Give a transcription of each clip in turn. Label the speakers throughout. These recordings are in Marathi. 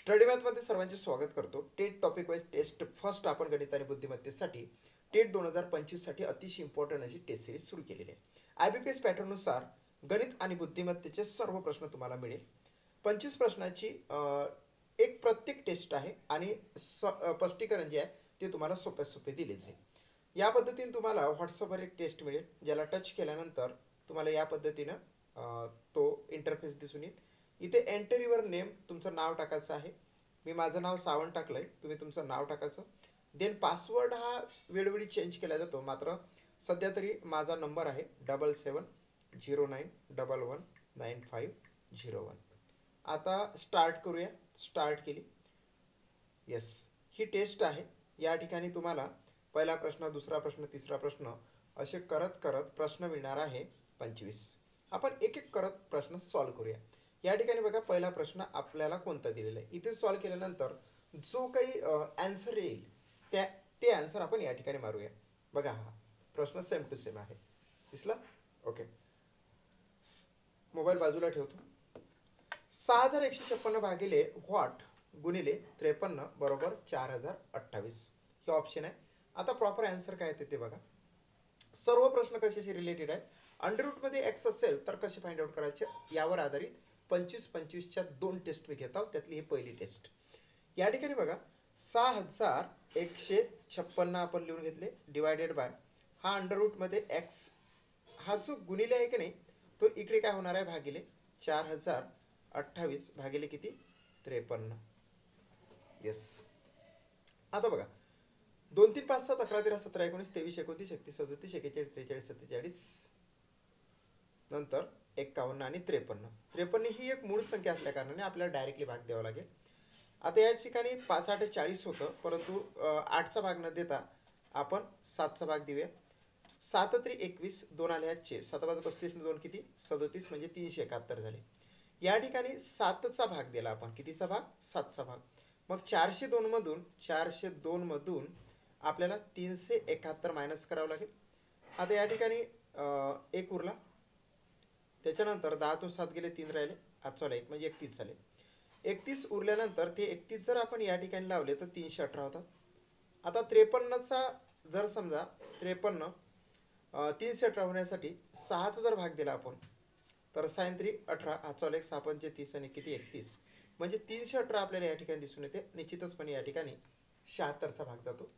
Speaker 1: स्टडी मॅथमध्ये सर्वांचे स्वागत करतो. TET topic wise test first आपण गणित आणि बुद्धिमत्तेसाठी टेट 2025 साठी अतिशय इम्पॉर्टंट अशी टेस्ट सिरीज सुरू केलेली आहे. IBPS पॅटर्ननुसार गणित आणि बुद्धिमत्तेचे सर्व प्रश्न तुम्हाला मिळेल. 25 प्रश्नाची एक प्रत्येक टेस्ट आहे आणि स्पष्टीकरण जे आहे ते तुम्हाला सोपे सोपे दिले जाईल. या पद्धतीने तुम्हाला व्हॉट्सअपवर एक टेस्ट मिळेल, ज्याला टच केल्यानंतर तुम्हाला या पद्धतीनं तो इंटरफेस दिसून येईल. इथे एंटर युअर नेम, तुमचं नाव टाकायचं आहे. मी माझं नाव सावंत टाकलंय, तुम्ही तुमचं नाव टाकायचं. देन पासवर्ड हा वेळोवेळी चेंज केला जातो, मात्र सध्या तरी माझा नंबर आहे 7709119501. आता स्टार्ट करूया. स्टार्ट केली. येस, ही टेस्ट आहे. या ठिकाणी तुम्हाला पहिला प्रश्न, दुसरा प्रश्न, तिसरा प्रश्न असे करत करत प्रश्न मिळणार आहे 25. आपण एक एक करत प्रश्न सॉल्व करूया. या ठिकाणी बघा, पहिला प्रश्न आपल्याला कोणता दिलेला आहे. इथे सॉल्व केल्यानंतर जो काही आन्सर येईल ते आन्सर आपण या ठिकाणी मारूया. बघा, हा प्रश्न सेम टू सेम आहे. दिसला? ओके. मोबाईल बाजूला ठेवतो. 6156 भागिले व्हॉट गुणिले 53 बरोबर 4028 हे ऑप्शन आहे. आता प्रॉपर आन्सर काय येते ते बघा. सर्व प्रश्न कशाशी रिलेटेड आहे. अंडररूटमध्ये एक्स असेल तर कसे फाइंड आउट करायचे यावर आधारित 25-25च्या 2 टेस्ट मी घेत आहोत. त्यातली ही पहिली टेस्ट. या ठिकाणी बघा, 6156 आपण लिहून घेतले डिवायडेड बाय हा अंडररूटमध्ये एक्स हा जो गुणिले आहे की नाही तो इकडे काय होणार आहे भागिले 4028 भागिले किती 53. येस. आता बघा, 2 3 5 7 11 13 17 19 23 29 31 37 41 43 44 नंतर 51 आणि 53. 53 ही एक मूळ संख्या असल्या कारणाने आपल्याला डायरेक्टली भाग द्यावा लागेल. आता या ठिकाणी 5 8 40 होतं, परंतु 8चा भाग न देता आपण 7चा भाग देऊया. 7 3 21 2 आले ह्याचे 7 5 35 2 किती 37 म्हणजे 371 झाले. या ठिकाणी 7चा भाग दिला आपण. कितीचा भाग? 7चा भाग. मग 402 मधून आपल्याला 371 मायनस करावं लागेल. आता या ठिकाणी एक उरला. त्याच्यानंतर 10तून 7 गेले 3 राहिले, आजचा 1 म्हणजे 31 झाले. 31 उरल्यानंतर ते 31 जर आपण या ठिकाणी लावले तर 318 होतात. आता 53चा जर समजा 53 318 होण्यासाठी 6चा जर भाग दिला आपण तर 6 3 18 आजचा 1 6 5 30 आणि किती 31 म्हणजे 318 आपल्याला या ठिकाणी दिसून येते. निश्चितचपणे या ठिकाणी 76चा भाग जातो.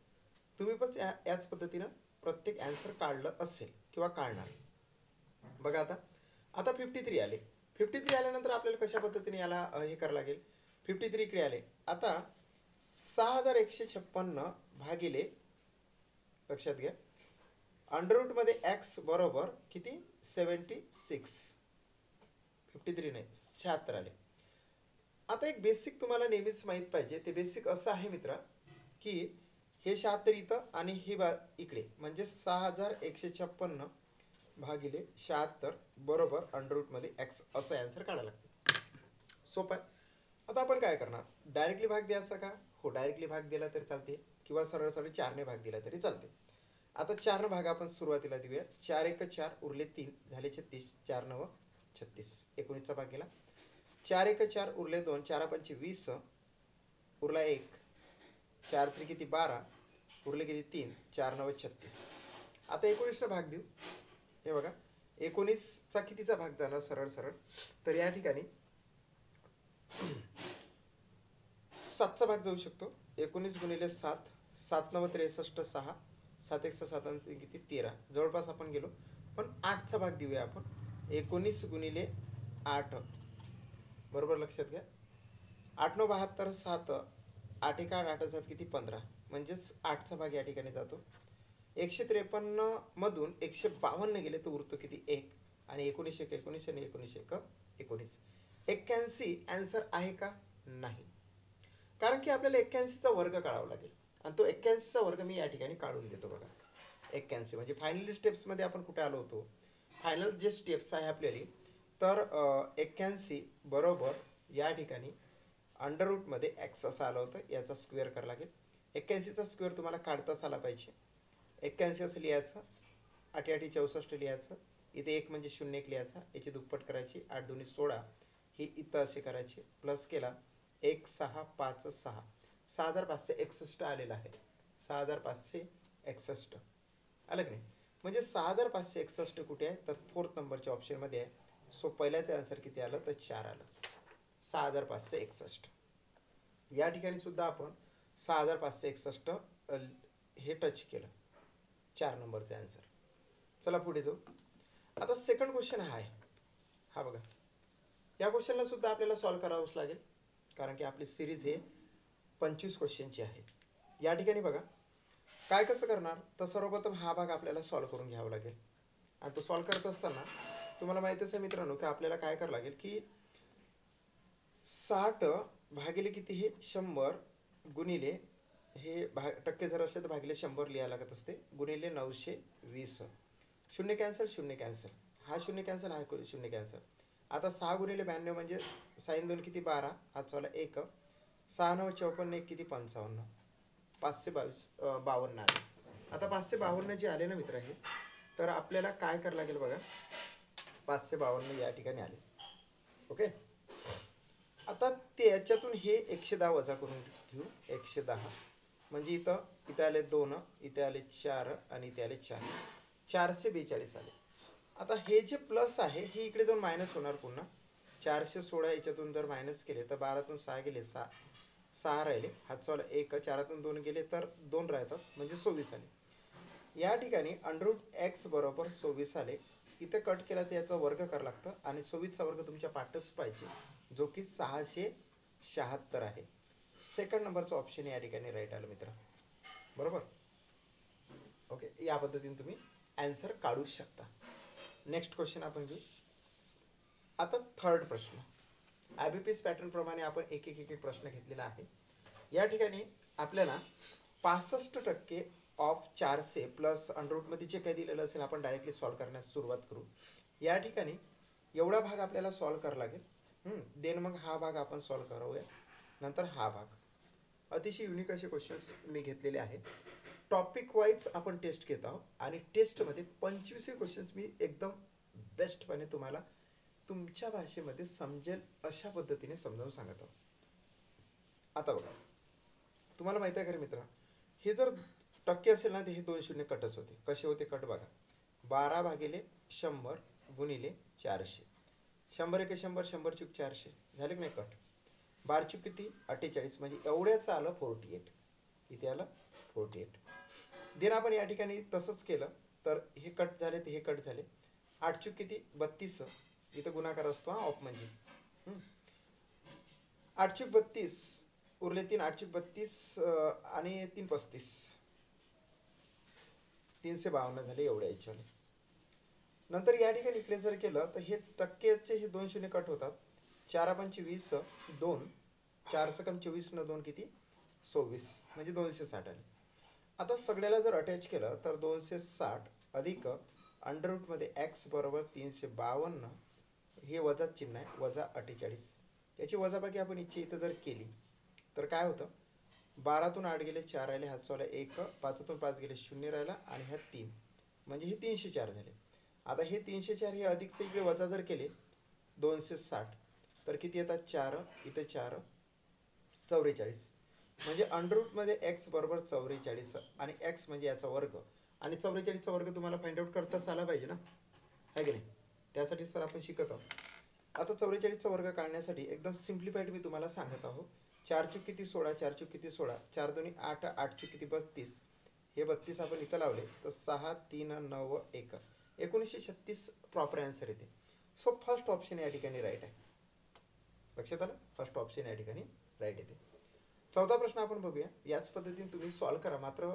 Speaker 1: तुम्ही पण याच पद्धतीनं प्रत्येक आन्सर काढलं असेल किंवा काढणार. बघा, आता 53 आले. 53 आल्यानंतर आपल्याला कशा पद्धतीने याला हे करावं लागेल. 53 इकडे आले. आता 6156 भागिले, लक्षात घ्या, अंडररूटमध्ये एक्स बरोबर किती 76. 53 नाही 76 आले. आता एक बेसिक तुम्हाला नेहमीच माहीत पाहिजे. ते बेसिक असं आहे मित्रा की हे 76 इथं आणि हे इकडे म्हणजे 6156 भागिले 76 बरोबर अंडररूटमध्ये एक्स असं आन्सर काढायला लागतं. सोपं आहे. आता आपण काय करणार, डायरेक्टली भाग द्यायचा का? हो, डायरेक्टली भाग दिला तरी चालते किंवा सरळ सरळ 4ने भाग दिला तरी चालते. आता 4 भाग आपण सुरुवातीला देऊया. 4 1 4 उरले 3 झाले 36 4 9 36 19चा भाग गेला. 4 1 4 उरले 2 4 5 20 उरला 1 4 3 किती 12 उरले किती 3 4 9 36. आता 19ला भाग देऊ. हे बघा, 19चा कितीचा भाग जाणार सरळ सरळ तर या ठिकाणी 7चा भाग जाऊ शकतो. 19 गुणिले 7 7 9 63 6 7 1 7 किती 13 जवळपास आपण गेलो. पण 8चा भाग देऊया आपण. 19 गुणिले 8 बरोबर, लक्षात घ्या. 8 9 72 7 8 1 8 7 किती 15 म्हणजेच 8चा भाग या ठिकाणी जातो. 153 मधून 152 गेले तर उरतो किती 1 आणि 19 1 19 आणि 19 1 19. 81 आन्सर आहे का? नाही, कारण की आपल्याला 81चा वर्ग काढावा लागेल आणि तो 81चा वर्ग मी या ठिकाणी काढून देतो. बघा, 81 म्हणजे फायनल स्टेप्समध्ये आपण कुठे आलो होतो. फायनल जे स्टेप्स आहे आपल्याला तर 81 बरोबर या ठिकाणी अंडररूटमध्ये एक्स असं आलं होतं. याचा स्क्वेअर करावा लागेल. 81चा स्क्वेअर तुम्हाला काढताच आला पाहिजे. 81 असं लिहायचं, 8 8 64 लिहायचं. इथे 1 म्हणजे 0 1 लिहायचा. याची दुप्पट करायची. 8 2 16 ही इथं असे करायचे. प्लस केला 1656 6561 आलेला आहे. 6561 आलं की नाही. म्हणजे 6561 कुठे आहे तर फोर्थ नंबरच्या ऑप्शनमध्ये आहे. सो पहिल्याचं आन्सर किती आलं तर 4 आलं. 6561 या ठिकाणी सुद्धा आपण 6561 हे टच केलं. 4 नंबरचं आन्सर. चला पुढे जाऊ. आता सेकंड क्वेश्चन हा आहे. हा बघा, या क्वेश्चनला सुद्धा आपल्याला सॉल्व्ह करावंच लागेल कारण की आपली सिरीज हे 25 क्वेश्चनची आहे. या ठिकाणी बघा काय कसं करणार तर सर्वप्रथम हा भाग आपल्याला सॉल्व्ह करून घ्यावा लागेल. आणि तो सॉल्व्ह करत असताना तुम्हाला माहितीच आहे मित्रांनो की आपल्याला काय करावं लागेल की 60 भागिले किती हे 100 गुणिले हे टक्के जर असले तर भागिले 100 लिहायला लागत असते गुणिले 920. शून्य कॅन्सल, शून्य कॅन्सल, हा शून्य कॅन्सल, हा शून्य कॅन्सल. आता 6 गुणिले 92 म्हणजे साईन 2 किती 12, हा चला 1, 6 9 54 1 किती 55, 552 आले. आता 552 जे आले ना मित्र हे तर आपल्याला काय करावं लागेल बघा. 552 या ठिकाणी आले. ओके. आता त्याच्यातून हे 110 वजा करून घेऊ. 110 म्हणजे इथं आले 2, इथे आले 4 आणि इथे आले 4, 442 आले. आता हे जे प्लस आहे हे इकडे जाऊन मायनस होणार पुन्हा. 416 याच्यातून जर मायनस केले तर 12तून 6 गेले 6 राहिले, हातचा 1, 4तून 2 गेले तर 2 राहतात म्हणजे 24 आले. या ठिकाणी √x बरोबर 24 आले. इथे कट केला तर याचा वर्ग करावं लागतं आणि 24चा वर्ग तुमच्या पाठच पाहिजे जो की 676 आहे. सेकंड नंबरचं ऑप्शन या ठिकाणी राईट आलं मित्र. बरोबर. ओके, या पद्धतीने तुम्ही आन्सर काढू शकता. नेक्स्ट क्वेश्चन आपण घेऊ. आता थर्ड प्रश्न. IBPS पॅटर्न प्रमाणे आपण एक एक प्रश्न घेतलेला आहे. या ठिकाणी आपल्याला 65% ऑफ 400 प्लस √मध्ये जे काही दिलेलं असेल आपण डायरेक्टली सॉल्व्ह करण्यास सुरुवात करू. या ठिकाणी एवढा भाग आपल्याला सॉल्व्ह करावा लागेल. देन मग हा भाग आपण सॉल्व्ह करूया. नंतर हा भाग. अतिशय युनिक असे क्वेश्चन्स मी घेतलेले आहेत. टॉपिक वाईज आपण टेस्ट घेत आहोत आणि टेस्टमध्ये 25 क्वेश्चन्स मी एकदम बेस्टपणे तुम्हाला तुमच्या भाषेमध्ये समजेल अशा पद्धतीने समजावून सांगत आहोत. आता बघा, तुम्हाला माहिती आहे का रे मित्र, हे जर टक्के असेल ना तर हे 2 शून्य कटच होते. कसे होते कट बघा. 12 भागिले 100 गुणिले 400, 100 1 100, 100 चूक 400 झाले की नाही कट. 12 चूक किती 48 म्हणजे एवढ्याचं आलं 48. इथे आलं 48. देन आपण या ठिकाणी तसंच केलं तर हे कट झाले ते हे कट झाले. 8 चूक किती 32, इथं गुणाकार असतो हा ऑफ म्हणजे 8 चूक 32 उरले 3, 8 चूक 32 आणि 3 35, 352 झाले एवढ्या याच्याने. नंतर या ठिकाणी इकडे जर केलं तर हे टक्केचे हे 2 शून्य कट होतात. 4 पंचे 20, 2, 4 सकम 24 न 2 किती 26 म्हणजे 260 आले. आता सगळ्याला जर अटॅच केलं तर 260 अधिक √मध्ये x बरोबर 352, हे वजा चिन्ह आहे वजा 48. याची वजाबाकी आपण इथं जर केली तर काय होतं. 12तून 8 गेले 4 राहिले, हातचा 1, 5तून 5 गेले 0 राहिला आणि ह्या 3 म्हणजे हे 304 झाले. आता हे 304 हे अधिकचे इकडे वजा जर केले 260 तर किती येतात 4, इथे 4, 44 म्हणजे √मध्ये x बरोबर 44 आणि x म्हणजे याचा वर्ग आणि 44चा वर्ग तुम्हाला फाइंड आउट करताच आला पाहिजे ना, आहे की नाही. त्यासाठीच तर आपण शिकत आहोत. आता 44चा वर्ग काढण्यासाठी एकदम सिम्प्लिफाईड मी तुम्हाला सांगत आहोत. 4 चूक किती 16, 4 चूक किती 16, 4 दोन्ही 8, 8 चूक किती 32, हे 32 आपण इथं लावले तर 6 3 9 1 1936 प्रॉपर आन्सर येते. सो फर्स्ट ऑप्शन या ठिकाणी राईट आहे. लक्षात आलं. फर्स्ट ऑप्शन या ठिकाणी राईट येते. चौथा प्रश्न आपण बघूया. याच पद्धतीने तुम्ही सॉल्व्ह करा. मात्र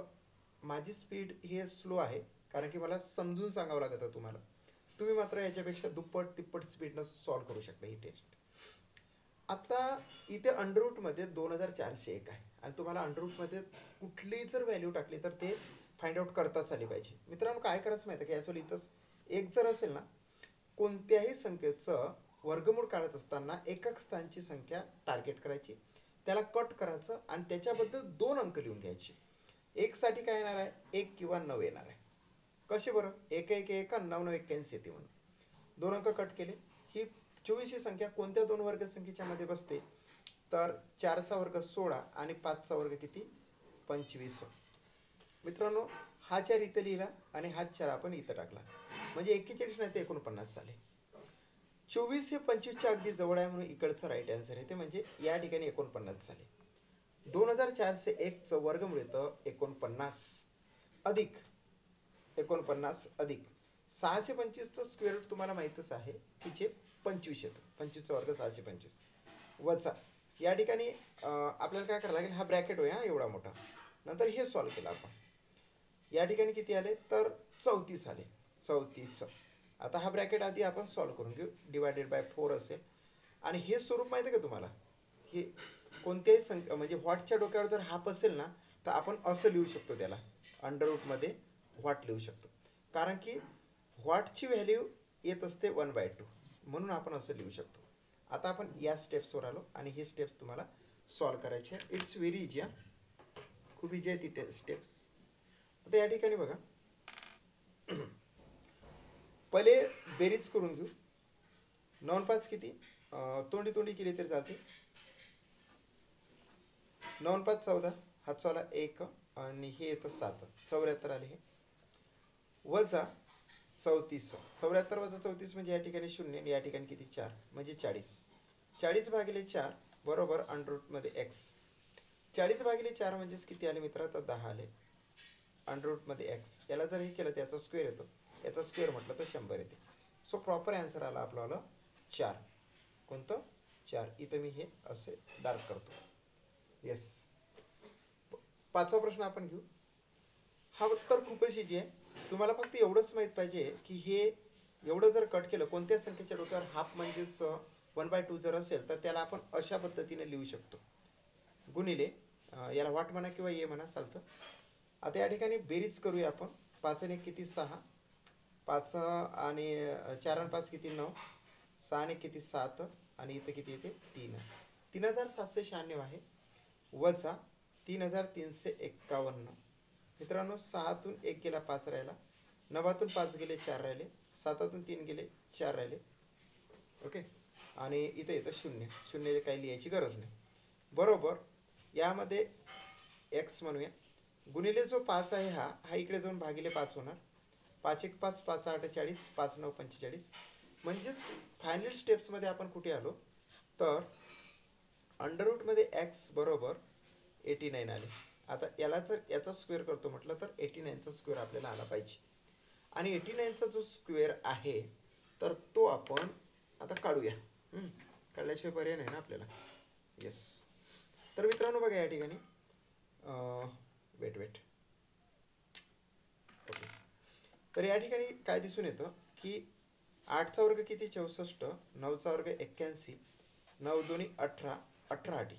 Speaker 1: माझी स्पीड हे स्लो आहे कारण की मला समजून सांगावं लागतं तुम्हाला. तुम्ही मात्र याच्यापेक्षा दुप्पट तिप्पट स्पीडनं सॉल्व्ह करू शकता ही टेस्ट. आता इथे √मध्ये 2401 आहे आणि तुम्हाला √मध्ये कुठलीही जर व्हॅल्यू टाकली तर ते फाइंड आउट करताच आली पाहिजे. मित्रांनो काय करायचं माहिती आहे की याच्यावर इथंच एक जर असेल ना, कोणत्याही संख्येचं वर्गमूळ काढत असताना एकक स्थानची संख्या टार्गेट करायची, त्याला कट करायचं आणि त्याच्याबद्दल 2 अंक लिहून घ्यायचे. 1 साठी काय येणार आहे 1 किंवा 9 येणार आहे. कसे बरं 1 1 1 9 9 81 येते म्हणून 2 अंक कट केले. ही 24 ही संख्या कोणत्या 2 वर्गसंख्येच्या मध्ये बसते तर 4चा वर्ग 16 आणि 5चा वर्ग किती 25. मित्रांनो हा 4 इथं लिहिला आणि हा 4 आपण इथं टाकला म्हणजे 41 नाही ते 49 झाले. 24 हे 25च्या अगदी जवळ आहे म्हणून इकडचं राईट आन्सर येते म्हणजे या ठिकाणी 49 झाले. 2401चं वर्गमूळ येतं 49 अधिक 49 अधिक 625चं स्क्वेअर रूट तुम्हाला माहीतच आहे की जे 25 येतं. 25चा वर्ग 625 वजा या ठिकाणी आपल्याला काय करायला लागेल हा ब्रॅकेट होय हा एवढा मोठा. नंतर हे सॉल्व केलं आपण. या ठिकाणी किती आले तर 34 आले 34. आता हा ब्रॅकेट आधी आपण सॉल्व करून घेऊ. डिवायडेड बाय 4 असेल आणि हे स्वरूप माहिती आहे का तुम्हाला हे कोणत्याही संख्या म्हणजे व्हॉटच्या डोक्यावर जर हाफ असेल ना तर आपण असं लिहू शकतो त्याला अंडर रूटमध्ये व्हॉट लिहू शकतो कारण की व्हॉटची व्हॅल्यू येत असते 1/2 म्हणून आपण असं लिहू शकतो. आता आपण या स्टेप्सवर आलो आणि हे स्टेप्स तुम्हाला सॉल्व करायचे आहे. इट्स व्हेरी इजी खूप इजी आहे ती स्टेप्स. आता या ठिकाणी बघा पहिले बेरीज करून घेऊ. 9 5 किती तोंडी तोंडी केली तरी चालते. 9 5 14 हातचा आला 1 आणि हे येतं 7 74 आले हे वजा 34 74 वजा 34 म्हणजे या ठिकाणी 0 आणि या ठिकाणी किती 4 म्हणजे 40 40 भागिले 4 बरोबर अंडर रूटमध्ये x 40 भागिले 4 म्हणजेच किती आले मित्र तर 10 आले अंडर रूटमध्ये x. याला जर हे केलं तर याचा स्क्वेअर येतो याचा स्क्वेअर म्हटलं तर 100 येते. सो प्रॉपर आन्सर आला आपल्याला 4. कोणतं 4 इथं मी हे असे डार्क करतो. येस. पाचवा प्रश्न आपण घेऊ. हा उत्तर खूपच इजी आहे. तुम्हाला फक्त एवढंच माहीत पाहिजे की हे एवढं जर कट केलं कोणत्या संख्येच्या डोक्यावर हाफ म्हणजेच 1/2 जर असेल तर त्याला आपण अशा पद्धतीने लिहू शकतो गुणिले याला वाट म्हणा किंवा ये म्हणा चालतं. आता या ठिकाणी बेरीज करूया आपण. 5 आणि 1 किती 6 5 आणि 4 आणि 5 किती 9 6 आणि किती 7 आणि इथं किती येते 3 3796 आहे वजा 3351. मित्रांनो 6तून 1 गेला 5 राहिला 9तून 5 गेले 4 राहिले 7तून 3 गेले 4 राहिले ओके आणि इथं येतं 0 0 काही लिहायची गरज नाही बरोबर. यामध्ये x म्हणूया गुणिले जो 5 आहे हा हा इकडे जाऊन भागिले 5 होणार 5 1 5 5 8 40 5 9 45 म्हणजेच फायनल स्टेप्समध्ये आपण कुठे आलो तर अंडर रूटमध्ये x बरोबर 89 आले. आता याला जर याचा स्क्वेअर करतो म्हटलं तर 89चा स्क्वेअर आपल्याला आला पाहिजे आणि 89चा जो स्क्वेअर आहे तर तो आपण आता काढूया. काढल्याशिवाय पर्याय नाही ना आपल्याला. येस. तर मित्रांनो बघा या ठिकाणी वेट ओके. तर या ठिकाणी काय दिसून येतं की 8चा वर्ग किती 64 9चा वर्ग 81 9 2 18 18 आठी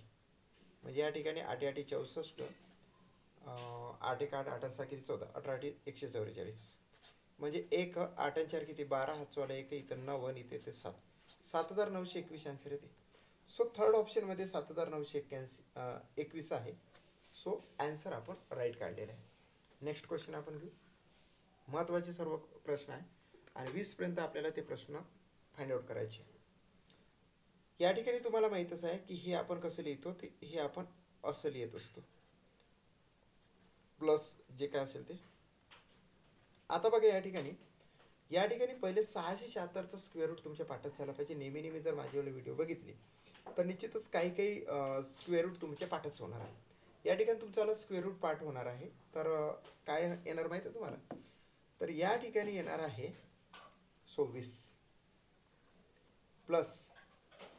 Speaker 1: म्हणजे या ठिकाणी 8 8 64 8 1 8 8 किती 14 18 8 144 म्हणजे 1 8 आणि 4 किती 12 हातचवाला 1 इथं 9 आणि इथे 7 7921 आन्सर येते. सो थर्ड ऑप्शनमध्ये 7921 आहे. सो आन्सर आपण राईट काढलेला आहे. नेक्स्ट क्वेश्चन आपण घेऊ. महत्त्वाचे सर्व प्रश्न आहे आणि 20पर्यंत आपल्याला ते प्रश्न फाइंड आउट करायचे. या ठिकाणी तुम्हाला माहीतच आहे की हे आपण कसं लिहितो ते हे आपण असं लिहित असतो प्लस जे काय असेल ते. आता बघा या ठिकाणी पहिले 676चा स्क्वेअर रूट तुमच्या पाठात झाला पाहिजे. नेहमी जर माझी व्हिडिओ बघितली तर निश्चितच काही स्क्वेअर रूट तुमच्या पाठच होणार आहे. या ठिकाणी तुमचा स्क्वेअर रूट पाठ होणार आहे तर काय येणार माहिती आहे तुम्हाला तर या ठिकाणी येणार आहे 26 प्लस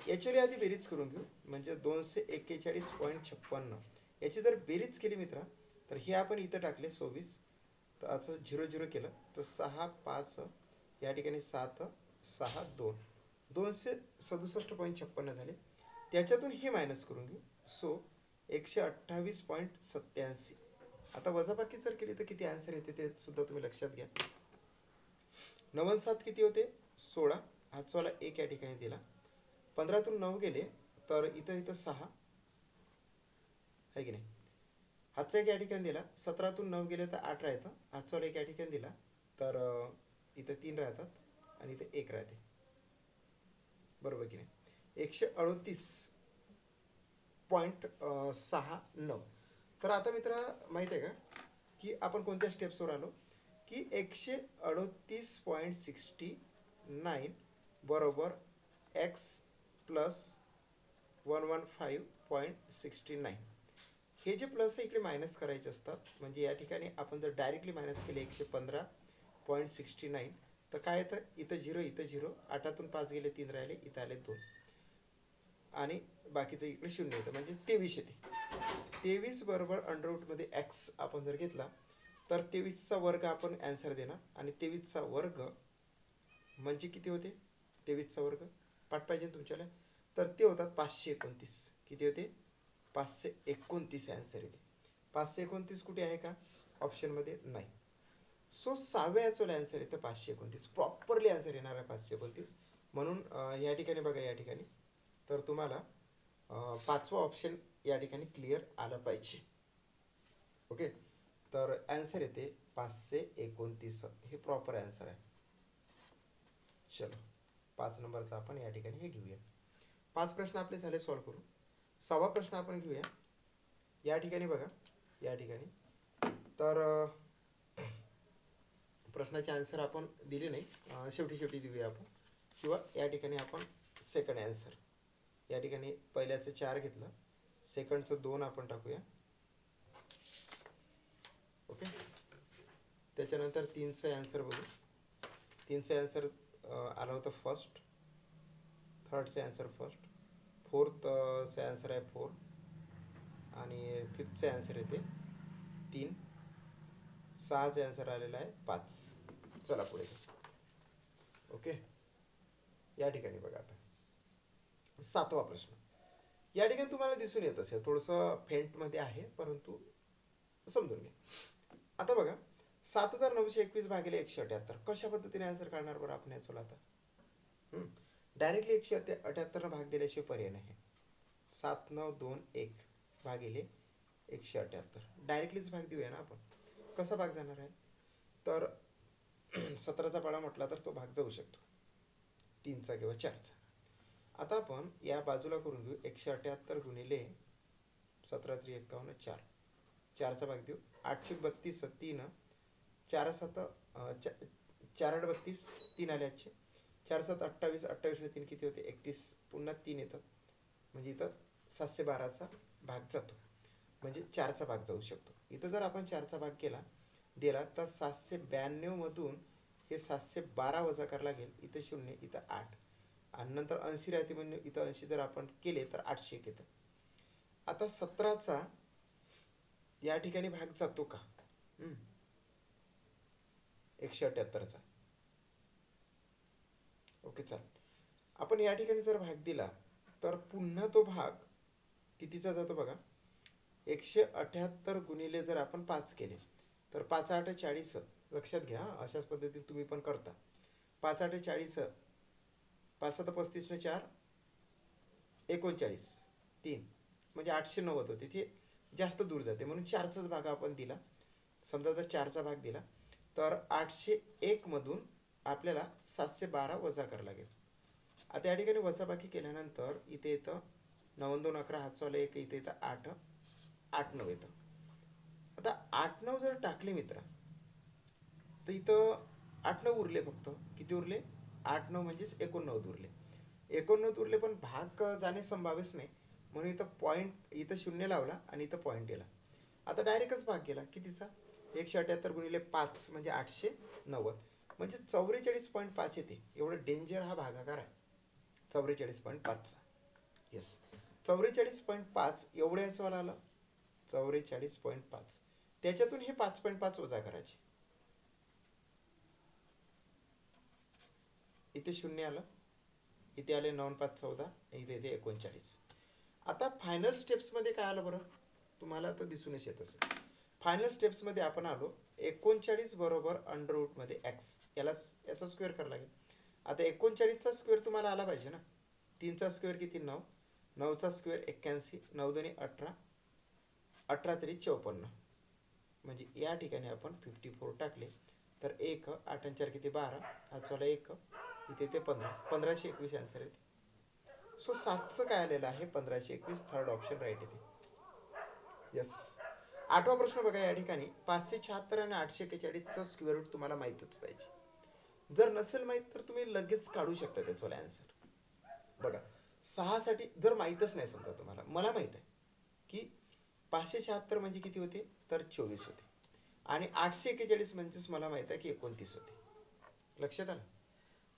Speaker 1: याची आधी बेरीज करून घेऊ म्हणजे 241.56 याची जर बेरीज केली मित्रा तर हे आपण इथं टाकले 26 तर असं 0 0 केलं तर 6 5 या ठिकाणी 7 6 2 267.56 झाले. त्याच्यातून हे मायनस करून घेऊ सो 128.87. आता वजाबाकी जर केली तर किती आन्सर येते ते सुद्धा तुम्ही लक्षात घ्या. 9 7 किती होते 16 हातचवाला 1 या ठिकाणी दिला 15तून 9 गेले तर इथं 6 आहे की नाही. हातचा 1 या ठिकाणी दिला 17तून 9 गेले तर 8 राहतं हातचवाला 1 या ठिकाणी दिला तर इथं 3 राहतात आणि इथं 1 राहते बरोबर की नाही. 138 0.69. तर आता मित्र माहिती आहे का की आपण कोणत्या स्टेप्सवर आलो की 138.69 बरोबर एक्स प्लस 115.69. हे जे प्लस आहे इकडे मायनस करायचे असतात. म्हणजे या ठिकाणी आपण जर डायरेक्टली मायनस केले 115.69 तर काय येतं, इथं 0 इथं 0, 8तून 5 गेले 3 राहिले, इथं आले 2 आणि बाकीचं इकडे 0 येतं म्हणजे 23 येते. 23 बरोबर अंडररूटमध्ये एक्स आपण जर घेतला तर 23चा वर्ग आपण ॲन्सर देणार आणि 23चा वर्ग म्हणजे किती होते, 23चा वर्ग पाठ पाहिजे तुमच्याला, तर ते होतात 529. किती होते, 529 ॲन्सर येते. 529 कुठे आहे का ऑप्शनमध्ये नाही. सो 6व्या याचोला ॲन्सर येतं 529, प्रॉपरली ॲन्सर येणार आहे 529. म्हणून या ठिकाणी बघा, या ठिकाणी तर तुम्हाला 5वा ऑप्शन या ठिकाणी क्लिअर आलं पाहिजे. ओके, तर ॲन्सर येते 529, हे प्रॉपर ॲन्सर आहे. चलो 5 नंबरचा आपण या ठिकाणी हे घेऊया. 5 प्रश्न आपले झाले सॉल्व करू. 6वा प्रश्न आपण घेऊया. या ठिकाणी बघा, या ठिकाणी तर प्रश्नाचे आन्सर आपण दिले नाही, शेवटी देऊया आपण, किंवा या ठिकाणी आपण सेकंड ॲन्सर, या ठिकाणी पहिल्याचं 4 घेतलं, सेकंडचं 2 आपण टाकूया. ओके, त्याच्यानंतर 3चं ॲन्सर बघू. 3चं ॲन्सर आलं होतं फर्स्ट, थर्डचं ॲन्सर फर्स्ट, फोर्थचं ॲन्सर आहे 4 आणि 5थचं ॲन्सर येते 3, 6चं ॲन्सर आलेला आहे 5. चला पुढे. ओके, या ठिकाणी बघा आता 7वा प्रश्न. या ठिकाणी तुम्हाला दिसून येत असेल थोडंसं फेंटमध्ये आहे, परंतु समजून घ्या. आता बघा 7921 भागिले 178 कशा पद्धतीने आन्सर काढणार बरं आपण याचोला आता. डायरेक्टली 178 भाग दिल्याशिवाय पर्याय नाही. 7921 भागिले 178 डायरेक्टलीच भाग देऊया ना आपण. कसा भाग जाणार आहे, तर 17चा पाडा म्हटला तर तो भाग जाऊ शकतो 3चा किंवा 4चा. आता आपण या बाजूला करून घेऊ. 178 गुणिले 17×3=51, 4, 4चा भाग देऊ. 832 3, 4 7 4 32, 3 आले आजचे, 4 7 28, 28 3 किती होते 31, पुन्हा 3 येतं म्हणजे इथं 712चा भाग जातो, म्हणजे 4चा भाग जाऊ शकतो. इथं जर आपण 4चा भाग दिला तर 792 मधून हे 712 वजा करावं लागेल. इथं 0, इथं 8 आणि नंतर 80 राहते म्हणजे इथं 80 जर आपण केले तर 800 येतं. आता 17चा या ठिकाणी भाग जातो का 178चा. ओके, चल आपण या ठिकाणी जर भाग दिला तर पुन्हा तो भाग कितीचा जातो बघा. 178 गुणिले जर आपण 5 केले तर 5 8 40, लक्षात घ्या अशाच पद्धतीने तुम्ही पण करता. 5 8 40, 5 7 35 ने 4 39, 3 म्हणजे 890 होते. ते जास्त दूर जाते म्हणून 4चाच भाग आपण दिला. समजा जर 4चा भाग दिला तर 801 मधून आपल्याला 712 वजा करावं लागेल. आता या ठिकाणी वजाबाकी केल्यानंतर इथे येतं 9 2 11, हातचा 1, इथे येतं 8 8 9 येतं. आता 8 9 जर टाकले मित्र तर इथं 8 9 उरले, फक्त किती उरले 8 9 म्हणजेच 89 उरले. 89 उरले पण भाग जाणे संभाव्यच नाही म्हणून इथं पॉईंट, इथं 0 लावला आणि इथं पॉईंट दिला. आता डायरेक्टच भाग गेला कितीचा 178 गुणिले 5 म्हणजे 890 म्हणजे 44.5 येते. एवढं डेंजर हा भागाकार आहे 44.5चा. येस, 44.5 एवढं याचं आलं 44.5. त्याच्यातून हे 5.5 वजा करायचे. इथे 0 आलं, इथे आले 9 5 14, इथे इथे 39. आता फायनल स्टेप्समध्ये काय आलं बरं तुम्हाला तर दिसूनच येत असेल. फायनल स्टेप्समध्ये आपण आलो 39 बरोबर अंडररूटमध्ये एक्स, याचा स्क्वेअर करावा लागेल. आता 39चा स्क्वेअर तुम्हाला आला पाहिजे ना. 3चा स्क्वेअर किती 9, 9चा स्क्वेअर 81, 9 2 18, 18 3 54, म्हणजे या ठिकाणी आपण 54 टाकले तर 1 8 4 किती 12, हा चला 1, इथे ते 15, 1521 आन्सर येते. सो 7चं काय आलेलं आहे 1521, थर्ड ऑप्शन राईट येते. यस. 8वा प्रश्न बघा या ठिकाणी 576 आणि 841चं स्क्वेअर रूट तुम्हाला माहीतच पाहिजे. जर नसेल माहीत तर तुम्ही लगेच काढू शकता त्याचं आन्सर. बघा 6 साठी जर माहीतच नाही समजा तुम्हाला, मला माहीत आहे की 576 म्हणजे किती होते तर 24 होते आणि 841 म्हणजेच मला माहीत आहे की 29 होते. लक्षात आलं.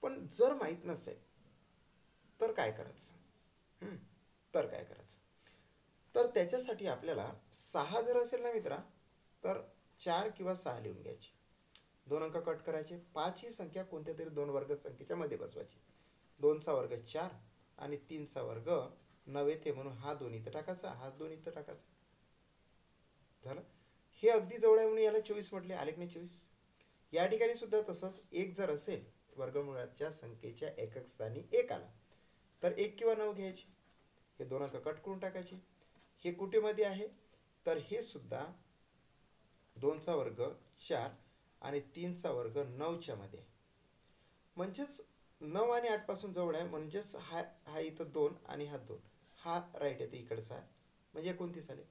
Speaker 1: पण जर माहीत नसेल तर काय करायचं, तर काय करायचं, तर त्याच्यासाठी आपल्याला 6 जर असेल ना मित्रा तर 4 किंवा 6 लिहून घ्यायचे, 2 अंक कट करायचे. 5 ही संख्या कोणत्या तरी 2 वर्ग संख्येच्या मध्ये बसवायची. 2चा वर्ग 4 आणि 3चा वर्ग 9 येते म्हणून हा 2 इथं टाकायचा, हा 2 इथं टाकायचा. झालं. हे अगदी जवळ आहे म्हणून याला 24 म्हटले. आले की नाही 24. या ठिकाणी सुद्धा तसंच 1 जर असेल वर्गमुळाच्या संख्येच्या एकक स्थानी 1 आला तर 1 किंवा 9 घ्यायचे. हे 2 अंक कट करून टाकायचे. हे कुठे मध्ये आहे तर हे सुद्धा 2चा वर्ग 4 आणि 3चा वर्ग 9च्या मध्ये. म्हणजेच 9 आणि 8 पासून जवळ आहे, म्हणजेच हा इथं 2 आणि हा 2 हा राईट येते इकडचा आहे, म्हणजे 29 आले.